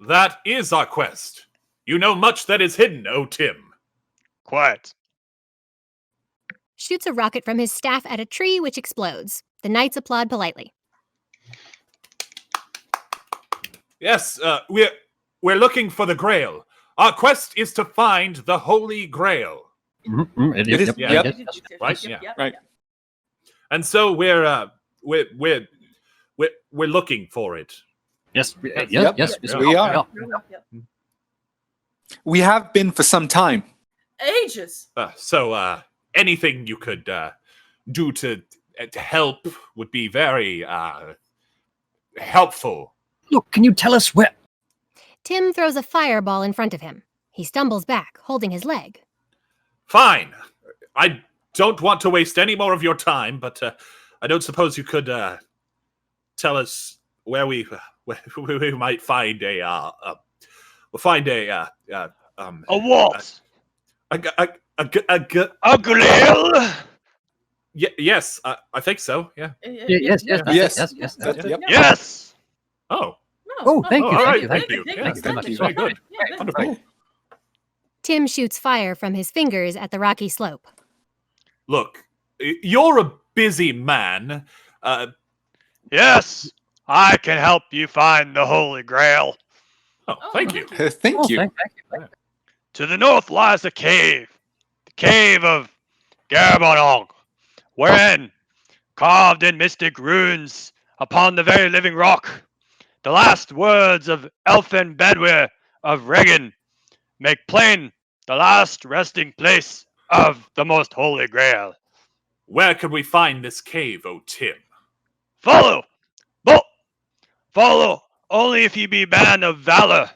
Speaker 5: That is our quest. You know much that is hidden, O Tim.
Speaker 9: Quite.
Speaker 2: Shoots a rocket from his staff at a tree, which explodes. The knights applaud politely.
Speaker 5: Yes, we're looking for the Grail. Our quest is to find the Holy Grail.
Speaker 10: It is.
Speaker 5: Yep.
Speaker 10: Yep.
Speaker 5: Right? Yeah.
Speaker 4: Right.
Speaker 5: And so we're looking for it.
Speaker 10: Yes.
Speaker 4: Yep.
Speaker 10: Yes.
Speaker 4: We are. We have been for some time.
Speaker 3: Ages.
Speaker 5: So anything you could do to help would be very helpful.
Speaker 10: Look, can you tell us where?
Speaker 2: Tim throws a fireball in front of him. He stumbles back, holding his leg.
Speaker 5: Fine. I don't want to waste any more of your time, but I don't suppose you could tell us where we might find a
Speaker 9: what?
Speaker 5: A
Speaker 9: Grail?
Speaker 5: Yes, I think so. Yeah.
Speaker 10: Yes.
Speaker 4: Yep.
Speaker 9: Yes.
Speaker 5: Oh.
Speaker 10: Oh, thank you.
Speaker 5: All right.
Speaker 10: Thank
Speaker 5: Thank you.
Speaker 10: you.
Speaker 5: Yeah,
Speaker 10: Thank you very much.
Speaker 5: Very good.
Speaker 3: Yeah,
Speaker 5: Wonderful.
Speaker 2: Tim shoots fire from his fingers at the rocky slope.
Speaker 5: Look, you're a busy man.
Speaker 9: Yes. I can help you find the Holy Grail.
Speaker 5: Oh, thank you.
Speaker 4: Thank you.
Speaker 10: Thank you.
Speaker 9: To the north lies a cave, the cave of Garbonong, wherein, carved in mystic runes upon the very living rock, the last words of Elfin Bedware of Regan make plain the last resting place of the most holy Grail.
Speaker 5: Where can we find this cave, O Tim?
Speaker 9: Follow! Follow, only if ye be man of valor.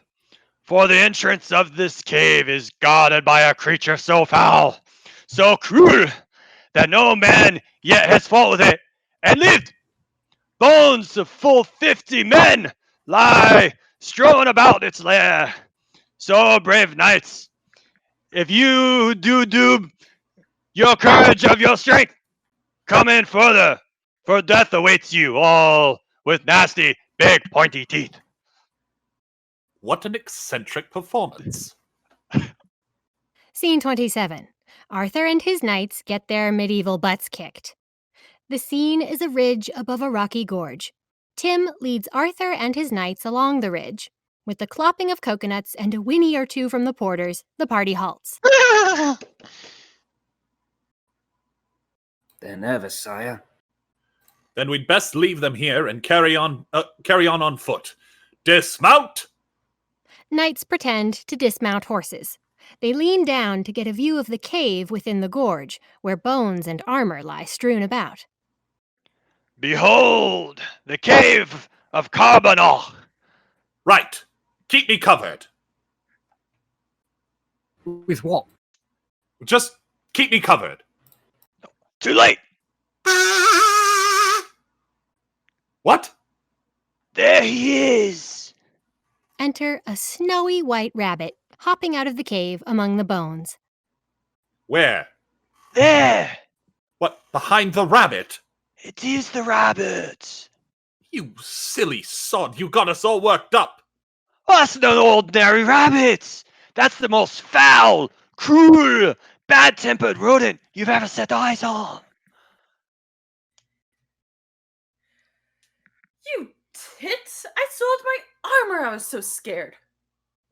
Speaker 9: For the entrance of this cave is guarded by a creature so foul, so cruel, that no man yet has fought with it and lived. Bones of full 50 men lie strewn about its lair. So, brave knights, if you do your courage of your strength, come in further, for death awaits you all with nasty, big, pointy teeth.
Speaker 5: What an eccentric performance.
Speaker 2: Scene 27. Arthur and his knights get their medieval butts kicked. The scene is a ridge above a rocky gorge. Tim leads Arthur and his knights along the ridge. With the clopping of coconuts and a whinny or two from the porters, the party halts.
Speaker 1: They're nervous, sire.
Speaker 5: Then we'd best leave them here and carry on foot. Dismount!
Speaker 2: Knights pretend to dismount horses. They lean down to get a view of the cave within the gorge, where bones and armor lie strewn about.
Speaker 9: Behold, the cave of Carbonal.
Speaker 5: Right. Keep me covered.
Speaker 10: With what?
Speaker 5: Just keep me covered.
Speaker 9: Too late.
Speaker 5: What?
Speaker 9: There he is.
Speaker 2: Enter a snowy white rabbit, hopping out of the cave among the bones.
Speaker 5: Where?
Speaker 9: There.
Speaker 5: What, behind the rabbit?
Speaker 9: It is the rabbit.
Speaker 5: You silly sod, you got us all worked up.
Speaker 9: Oh, that's no ordinary rabbit. That's the most foul, cruel, bad-tempered rodent you've ever set eyes on.
Speaker 3: You tit! I sold my armor, I was so scared.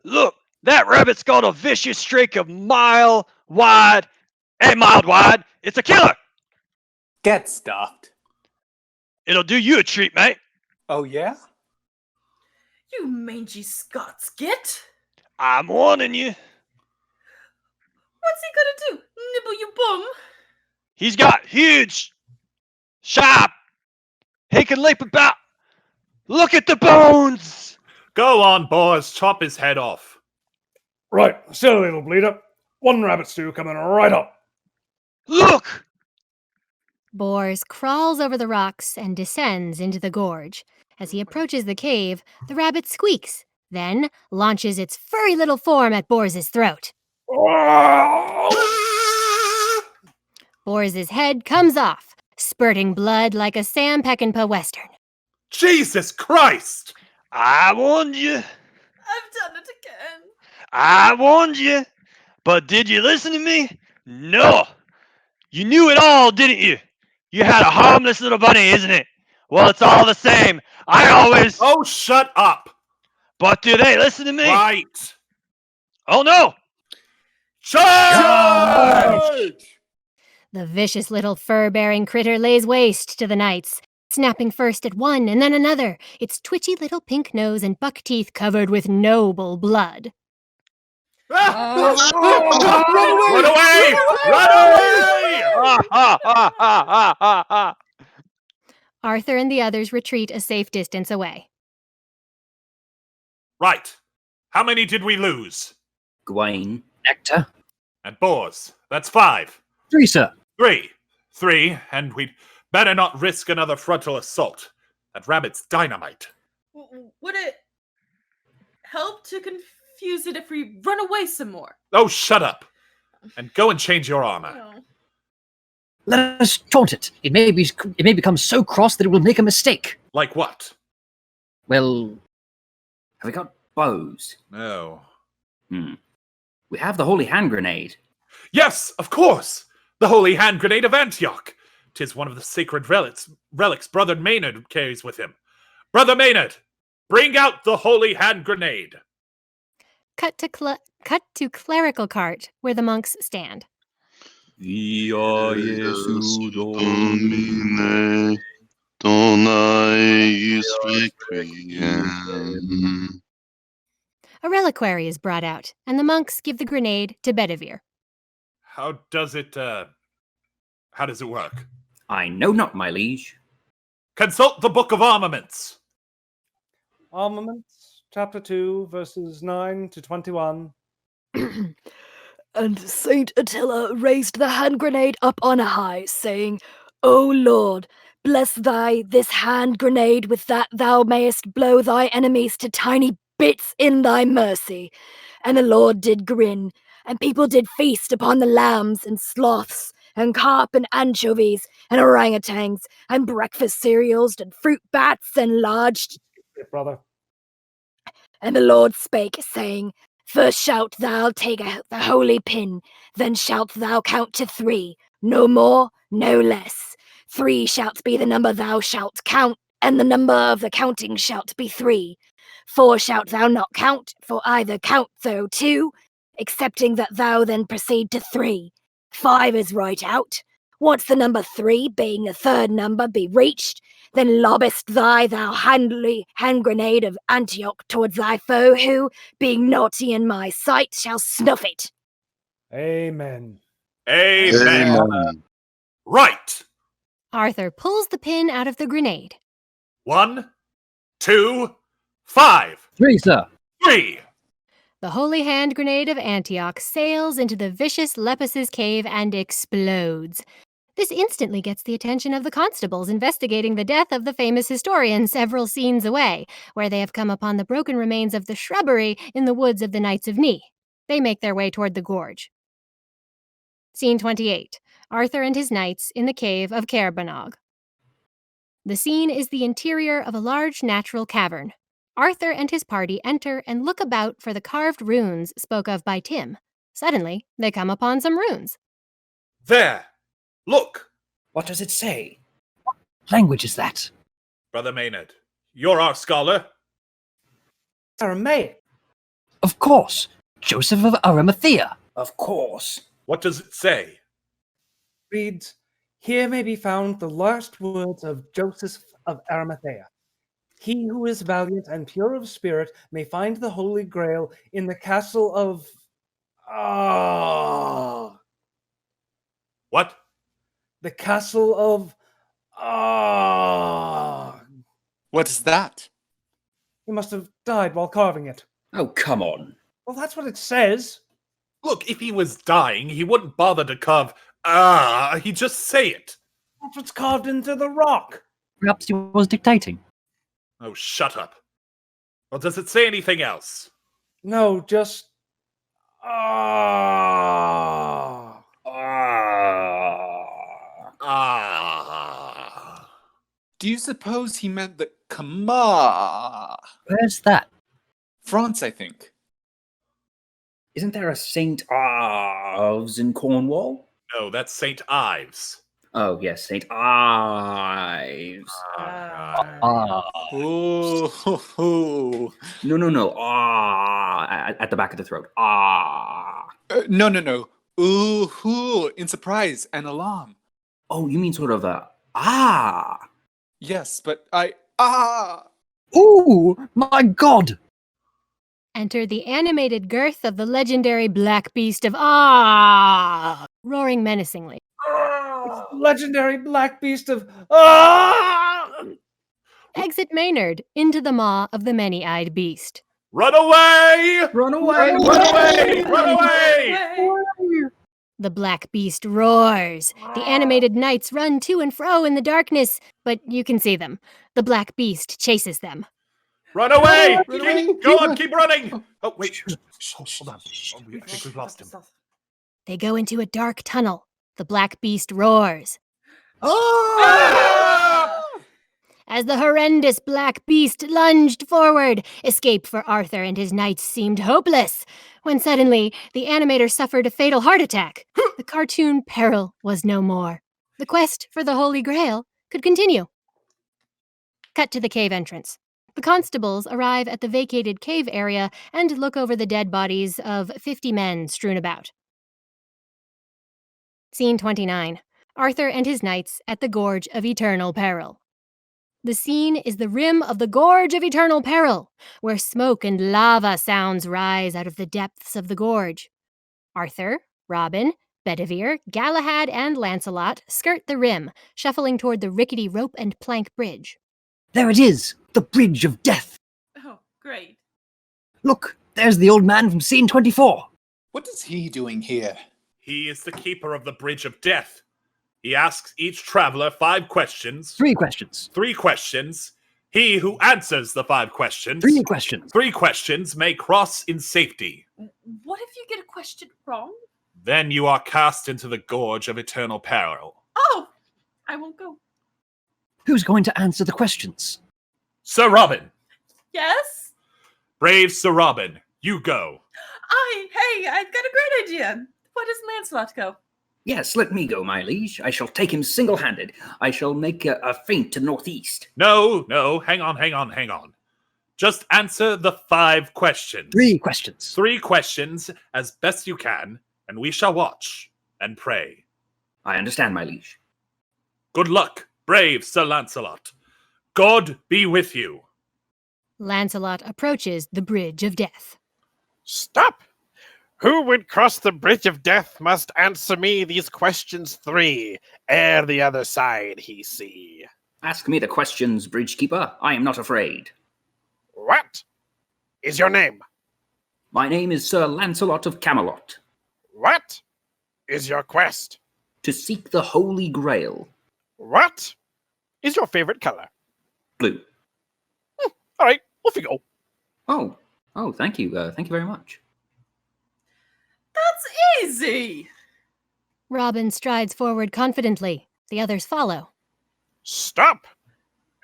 Speaker 9: Look, that rabbit's got a vicious streak of mild wide. It's a killer.
Speaker 4: Get stuffed.
Speaker 9: It'll do you a treat, mate.
Speaker 4: Oh, yeah?
Speaker 3: You mangy Scots git!
Speaker 9: I'm warning you.
Speaker 3: What's he gonna do? Nibble you bum?
Speaker 9: He's got huge, sharp. He can leap about. Look at the bones.
Speaker 5: Go on, boys, chop his head off.
Speaker 8: Right, silly little bleeder. One rabbit stew coming right up.
Speaker 9: Look.
Speaker 2: Bors crawls over the rocks and descends into the gorge. As he approaches the cave, the rabbit squeaks, then launches its furry little form at Bors's throat. Bors's head comes off, spurting blood like a Sam Peckinpah Western.
Speaker 5: Jesus Christ!
Speaker 9: I warned you.
Speaker 3: I've done it again.
Speaker 9: I warned you. But did you listen to me? No. You knew it all, didn't you? You had a harmless little bunny, isn't it? Well, it's all the same. I always...
Speaker 5: Oh, shut up!
Speaker 9: But do they listen to me?
Speaker 5: Right!
Speaker 9: Oh, no!
Speaker 5: Charge!
Speaker 2: The vicious little fur-bearing critter lays waste to the knights, snapping first at one and then another, its twitchy little pink nose and buck teeth covered with noble blood.
Speaker 5: Run away! Run away!
Speaker 2: Arthur and the others retreat a safe distance away.
Speaker 5: Right. How many did we lose?
Speaker 1: Gawain.
Speaker 10: Nectar.
Speaker 5: And Bors. That's 5.
Speaker 10: 3, sir.
Speaker 5: 3. 3, and we'd better not risk another frontal assault. That rabbit's dynamite.
Speaker 3: Would it help to confuse it if we run away some more?
Speaker 5: Oh, shut up. And go and change your armor.
Speaker 3: No.
Speaker 10: Let us taunt it. It may become so cross that it will make a mistake.
Speaker 5: Like what?
Speaker 10: Well,
Speaker 1: Have we got bows?
Speaker 5: No.
Speaker 1: We have the holy hand grenade.
Speaker 5: Yes, of course! The holy hand grenade of Antioch. 'Tis one of the sacred relics Brother Maynard carries with him. Brother Maynard, bring out the holy hand grenade.
Speaker 2: Cut to clerical cart, where the monks stand.
Speaker 11: Via Jesu Domine, dona eis requiem.
Speaker 2: A reliquary is brought out, and the monks give the grenade to Bedevere.
Speaker 5: How does it work?
Speaker 1: I know not, my liege.
Speaker 5: Consult the Book of Armaments.
Speaker 8: Armaments, chapter 2, verses 9 to 21.
Speaker 7: And Saint Attila raised the hand grenade up on high, saying, O Lord, bless thy this hand grenade with that thou mayest blow thy enemies to tiny bits in thy mercy. And the Lord did grin, and people did feast upon the lambs and sloths, and carp and anchovies, and orangutans, and breakfast cereals, and fruit bats, and large...
Speaker 8: Brother.
Speaker 7: And the Lord spake, saying, First shalt thou take the holy pin, then shalt thou count to 3, no more, no less. 3 shalt be the number thou shalt count, and the number of the counting shalt be 3. 4 shalt thou not count, for either count thou 2, excepting that thou then proceed to 3. 5 is right out. Once the number 3, being the third number, be reached, then lobbest thou hand grenade of Antioch towards thy foe, who, being naughty in my sight, shall snuff it.
Speaker 8: Amen.
Speaker 5: Amen. Right.
Speaker 2: Arthur pulls the pin out of the grenade.
Speaker 5: 1, 2, 5.
Speaker 10: 3, sir.
Speaker 5: 3.
Speaker 2: The holy hand grenade of Antioch sails into the vicious Lepus's cave and explodes. This instantly gets the attention of the constables investigating the death of the famous historian several scenes away, where they have come upon the broken remains of the shrubbery in the woods of the Knights of Ni. They make their way toward the gorge. Scene 28. Arthur and his knights in the cave of Caerbannog. The scene is the interior of a large natural cavern. Arthur and his party enter and look about for the carved runes spoke of by Tim. Suddenly, they come upon some runes.
Speaker 5: There. Look.
Speaker 1: What does it say?
Speaker 10: What language is that?
Speaker 5: Brother Maynard, you're our scholar.
Speaker 8: Aramaic.
Speaker 10: Of course. Joseph of Arimathea.
Speaker 1: Of course.
Speaker 5: What does it say?
Speaker 8: Reads, here may be found the last words of Joseph of Arimathea. He who is valiant and pure of spirit may find the Holy Grail in the castle of...
Speaker 5: What?
Speaker 8: The castle of...
Speaker 4: What is that?
Speaker 8: He must have died while carving it.
Speaker 1: Oh, come on.
Speaker 8: Well, that's what it says.
Speaker 5: Look, if he was dying, he wouldn't bother to carve, he'd just say it.
Speaker 8: That's what's carved into the rock.
Speaker 10: Perhaps he was dictating.
Speaker 5: Oh, shut up. Well, does it say anything else?
Speaker 8: No, just...
Speaker 4: Do you suppose he meant the Kama?
Speaker 10: Where's that?
Speaker 4: France, I think.
Speaker 1: Isn't there a St. Ives in Cornwall?
Speaker 5: No, that's St. Ives.
Speaker 1: Oh, yes, St. Ives.
Speaker 4: Oh.
Speaker 1: No. At the back of the throat.
Speaker 4: No. Ooh, in surprise and alarm.
Speaker 1: Oh, you mean sort of a
Speaker 4: Yes, but
Speaker 10: Ooh, my God!
Speaker 2: Enter the animated girth of the legendary black beast of roaring menacingly.
Speaker 8: It's the legendary black beast of...
Speaker 2: Exit Maynard into the maw of the many-eyed beast.
Speaker 5: Run away!
Speaker 1: Run away!
Speaker 5: Run away! Run away!
Speaker 2: The black beast roars. The animated knights run to and fro in the darkness, but you can see them. The black beast chases them.
Speaker 5: Run away! Go on, keep running! Oh, wait. Hold on. Oh, I think we've lost him.
Speaker 2: They go into a dark tunnel. The black beast roars. As the horrendous black beast lunged forward, escape for Arthur and his knights seemed hopeless, when suddenly the animator suffered a fatal heart attack. The cartoon peril was no more. The quest for the Holy Grail could continue. Cut to the cave entrance. The constables arrive at the vacated cave area and look over the dead bodies of 50 men strewn about. Scene 29. Arthur and his knights at the Gorge of Eternal Peril. The scene is the rim of the Gorge of Eternal Peril, where smoke and lava sounds rise out of the depths of the gorge. Arthur, Robin, Bedevere, Galahad, and Lancelot skirt the rim, shuffling toward the rickety rope and plank bridge.
Speaker 10: There it is, the Bridge of Death.
Speaker 3: Oh, great.
Speaker 10: Look, there's the old man from scene 24.
Speaker 4: What is he doing here?
Speaker 5: He is the keeper of the Bridge of Death. He asks each traveler 5 questions.
Speaker 10: 3 questions.
Speaker 5: 3 questions. He who answers the 5 questions.
Speaker 10: 3 questions.
Speaker 5: 3 questions may cross in safety.
Speaker 3: What if you get a question wrong?
Speaker 5: Then you are cast into the Gorge of Eternal Peril.
Speaker 3: Oh, I won't go.
Speaker 10: Who's going to answer the questions?
Speaker 5: Sir Robin.
Speaker 3: Yes?
Speaker 5: Brave Sir Robin, you go.
Speaker 3: Hey, I've got a great idea. Why doesn't Lancelot go?
Speaker 1: Yes, let me go, my liege. I shall take him single-handed. I shall make a feint to northeast.
Speaker 5: No, hang on. Just answer the 5 questions.
Speaker 10: 3 questions.
Speaker 5: 3 questions as best you can, and we shall watch and pray.
Speaker 1: I understand, my liege.
Speaker 5: Good luck, brave Sir Lancelot. God be with you.
Speaker 2: Lancelot approaches the Bridge of Death.
Speaker 6: Stop! Who would cross the bridge of death must answer me these questions 3, ere the other side he see.
Speaker 1: Ask me the questions, Bridgekeeper. I am not afraid.
Speaker 6: What is your name?
Speaker 1: My name is Sir Lancelot of Camelot.
Speaker 6: What is your quest?
Speaker 1: To seek the Holy Grail.
Speaker 6: What is your favorite color?
Speaker 1: Blue.
Speaker 6: All right, off you go.
Speaker 1: Oh, thank you. Thank you very much.
Speaker 3: That's easy.
Speaker 2: Robin strides forward confidently. The others follow.
Speaker 6: Stop!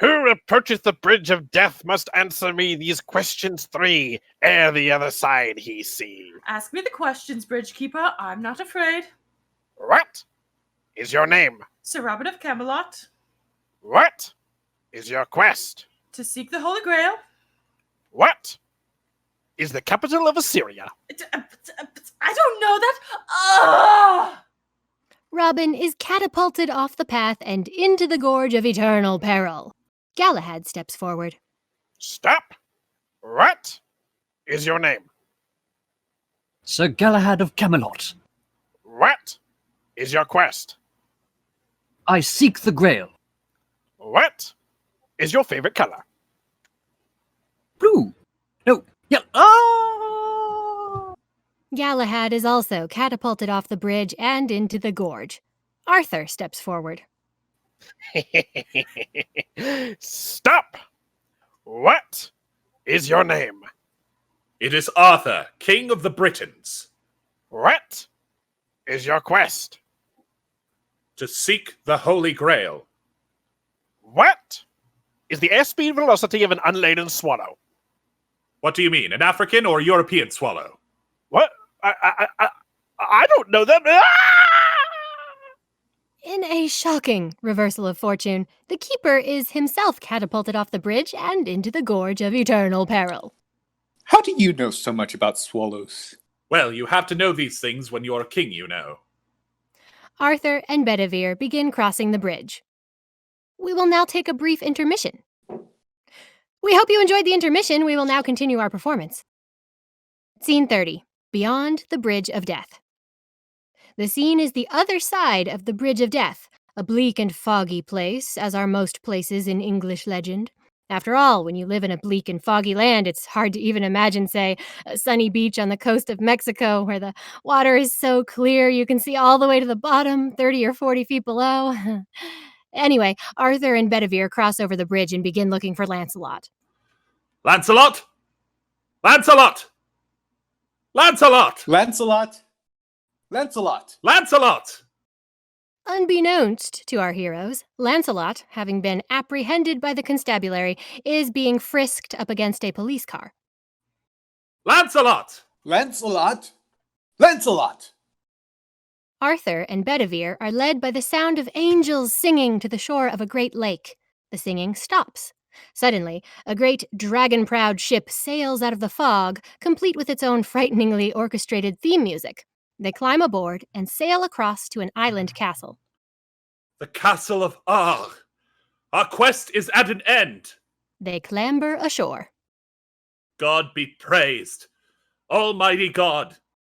Speaker 6: Who approaches the bridge of death must answer me these questions 3, ere the other side he see.
Speaker 3: Ask me the questions, Bridgekeeper. I'm not afraid.
Speaker 6: What is your name?
Speaker 3: Sir Robert of Camelot.
Speaker 6: What is your quest?
Speaker 3: To seek the Holy Grail.
Speaker 6: What is the capital of Assyria?
Speaker 3: I don't know that. Ah!
Speaker 2: Robin is catapulted off the path and into the gorge of eternal peril. Galahad steps forward.
Speaker 6: Stop! What is your name?
Speaker 10: Sir Galahad of Camelot.
Speaker 6: What is your quest?
Speaker 10: I seek the Grail.
Speaker 6: What is your favorite color?
Speaker 10: Blue. No, yellow. Ah!
Speaker 2: Galahad is also catapulted off the bridge and into the gorge. Arthur steps forward.
Speaker 6: Stop! What is your name?
Speaker 5: It is Arthur, King of the Britons.
Speaker 6: What is your quest?
Speaker 5: To seek the Holy Grail.
Speaker 6: What is the airspeed velocity of an unladen swallow?
Speaker 5: What do you mean, an African or European swallow?
Speaker 6: What? I don't know that.
Speaker 2: In a shocking reversal of fortune, the keeper is himself catapulted off the bridge and into the gorge of eternal peril.
Speaker 4: How do you know so much about swallows?
Speaker 5: Well, you have to know these things when you're a king, you know.
Speaker 2: Arthur and Bedevere begin crossing the bridge. We will now take a brief intermission. We hope you enjoyed the intermission. We will now continue our performance. Scene 30. Beyond the Bridge of Death. The scene is the other side of the Bridge of Death, a bleak and foggy place, as are most places in English legend. After all, when you live in a bleak and foggy land, it's hard to even imagine, say, a sunny beach on the coast of Mexico where the water is so clear you can see all the way to the bottom, 30 or 40 feet below. Anyway, Arthur and Bedevere cross over the bridge and begin looking for Lancelot.
Speaker 5: Lancelot! Lancelot! Lancelot!
Speaker 4: Lancelot! Lancelot!
Speaker 5: Lancelot!
Speaker 2: Unbeknownst to our heroes, Lancelot, having been apprehended by the constabulary, is being frisked up against a police car.
Speaker 5: Lancelot!
Speaker 4: Lancelot! Lancelot!
Speaker 2: Arthur and Bedevere are led by the sound of angels singing to the shore of a great lake. The singing stops. Suddenly, a great dragon-proud ship sails out of the fog, complete with its own frighteningly orchestrated theme music. They climb aboard and sail across to an island castle.
Speaker 5: The castle of Arg. Our quest is at an end.
Speaker 2: They clamber ashore.
Speaker 5: God be praised. Almighty God,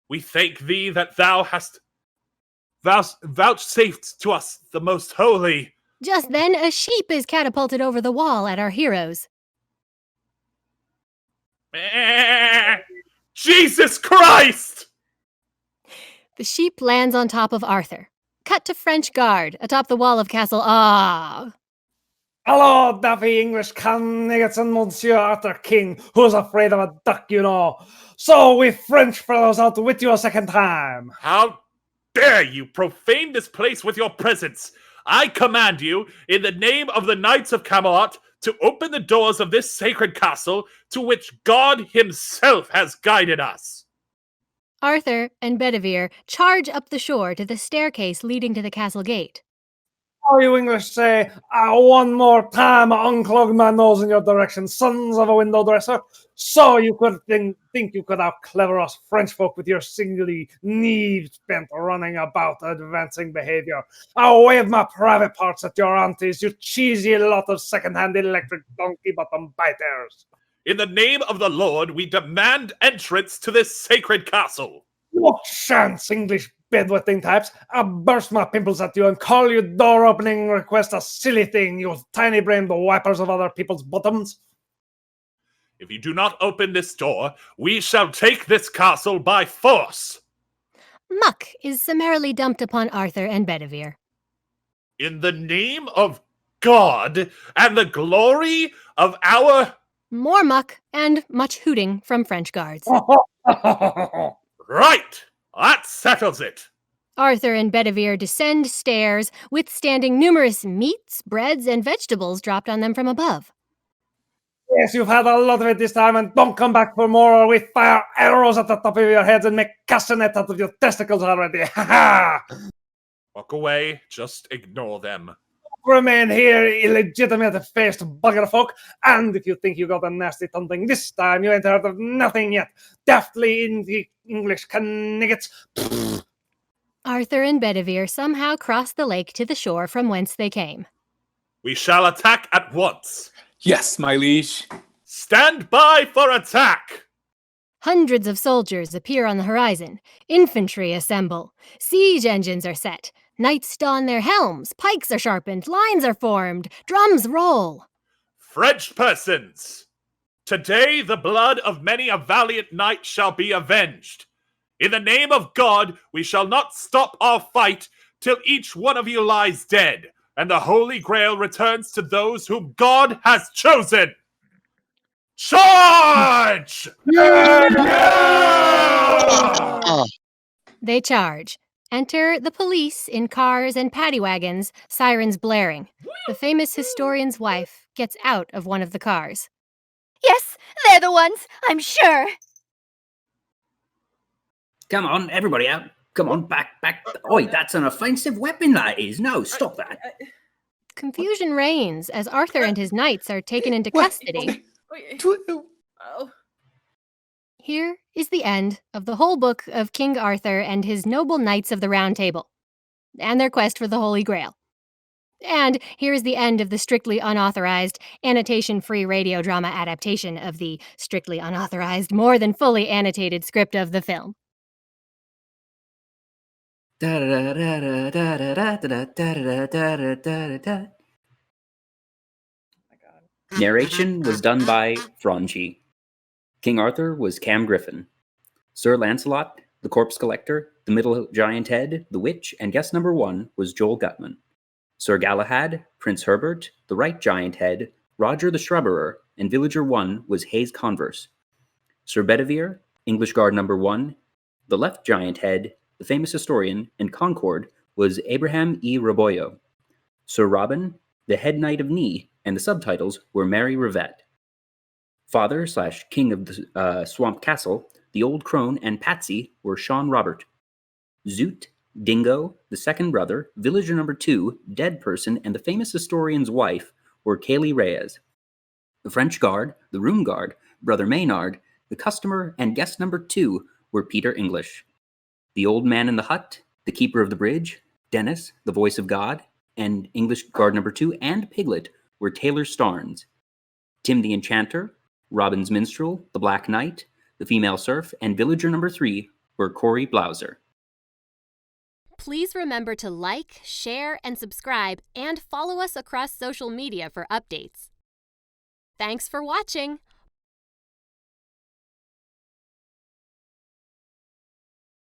Speaker 5: we thank thee that thou hast vouchsafed to us the most holy.
Speaker 2: Just then, a sheep is catapulted over the wall at our heroes.
Speaker 5: Jesus Christ!
Speaker 2: The sheep lands on top of Arthur. Cut to French guard atop the wall of Castle Ah.
Speaker 8: Hello, Daffy English candidates and Monsieur Arthur King, who's afraid of a duck, you know. So we French fellows out with you a second time.
Speaker 5: How dare you profane this place with your presence? I command you, in the name of the Knights of Camelot, to open the doors of this sacred castle to which God himself has guided us.
Speaker 2: Arthur and Bedevere charge up the shore to the staircase leading to the castle gate.
Speaker 8: All you English say, one more time, I unclog my nose in your direction, sons of a window dresser. So you could think you could out-clever us French folk with your singly knee-bent running about advancing behavior. I'll wave my private parts at your aunties, you cheesy lot of second-hand electric donkey-bottom biters.
Speaker 5: In the name of the Lord, we demand entrance to this sacred castle.
Speaker 8: No chance, English bedwetting types. I'll burst my pimples at you and call you door-opening request a silly thing, you tiny-brained wipers of other people's bottoms.
Speaker 5: If you do not open this door, we shall take this castle by force.
Speaker 2: Muck is summarily dumped upon Arthur and Bedevere.
Speaker 5: In the name of God and the glory of our...
Speaker 2: More muck and much hooting from French guards.
Speaker 5: Right! That settles it.
Speaker 2: Arthur and Bedevere descend stairs, withstanding numerous meats, breads, and vegetables dropped on them from above.
Speaker 8: Yes, you've had a lot of it this time, and don't come back for more or we fire arrows at the top of your heads and make castanets out of your testicles already. Ha ha!
Speaker 5: Walk away. Just ignore them.
Speaker 8: Remain here, illegitimate-faced bugger folk, and if you think you got a nasty something this time, you ain't heard of nothing yet. Deftly in the English caniggets.
Speaker 2: Arthur and Bedevere somehow cross the lake to the shore from whence they came.
Speaker 5: We shall attack at once.
Speaker 4: Yes, my liege.
Speaker 5: Stand by for attack!
Speaker 2: Hundreds of soldiers appear on the horizon. Infantry assemble. Siege engines are set. Knights don their helms. Pikes are sharpened. Lines are formed. Drums roll.
Speaker 5: French persons! Today the blood of many a valiant knight shall be avenged. In the name of God, we shall not stop our fight till each one of you lies dead, and the Holy Grail returns to those whom God has chosen. Charge!
Speaker 2: They charge. Enter the police in cars and paddy wagons, sirens blaring. The famous historian's wife gets out of one of the cars.
Speaker 7: Yes, they're the ones, I'm sure.
Speaker 1: Come on, everybody out. Come on, back. Oi, that's an offensive weapon, that is. No, stop that.
Speaker 2: Confusion reigns as Arthur and his knights are taken into custody.
Speaker 3: Oh.
Speaker 2: Here is the end of the whole book of King Arthur and his noble knights of the Round Table, and their quest for the Holy Grail. And here is the end of the strictly unauthorized, annotation-free radio drama adaptation of the strictly unauthorized, more than fully annotated script of the film.
Speaker 1: Narration was done by Franchi. King Arthur was Cam Griffin. Sir Lancelot, the Corpse Collector, the Middle Giant Head, the Witch, and guest number 1 was Joel Guttman. Sir Galahad, Prince Herbert, the Right Giant Head, Roger the Shrubberer, and Villager 1 was Hayes Converse. Sir Bedevere, English Guard number 1, the Left Giant Head, the famous historian, and Concorde was Abraham E. Rebollo. Sir Robin, the Head Knight of Knee, and the subtitles were Mary Rivette. Father/King of the Swamp Castle, the Old Crone, and Patsy were Sean Robert. Zoot, Dingo, the second brother, Villager number 2, Dead Person, and the famous historian's wife were Kailey Reyes. The French Guard, the Room Guard, Brother Maynard, the Customer, and guest number 2 were Peter English. The Old Man in the Hut, the Keeper of the Bridge, Dennis, the Voice of God, and English Guard number 2 and Piglet were Taylor Starnes. Tim the Enchanter, Robin's Minstrel, the Black Knight, the Female Serf, and Villager number 3 were Cory Blauser.
Speaker 2: Please remember to like, share, and subscribe, and follow us across social media for updates. Thanks for watching!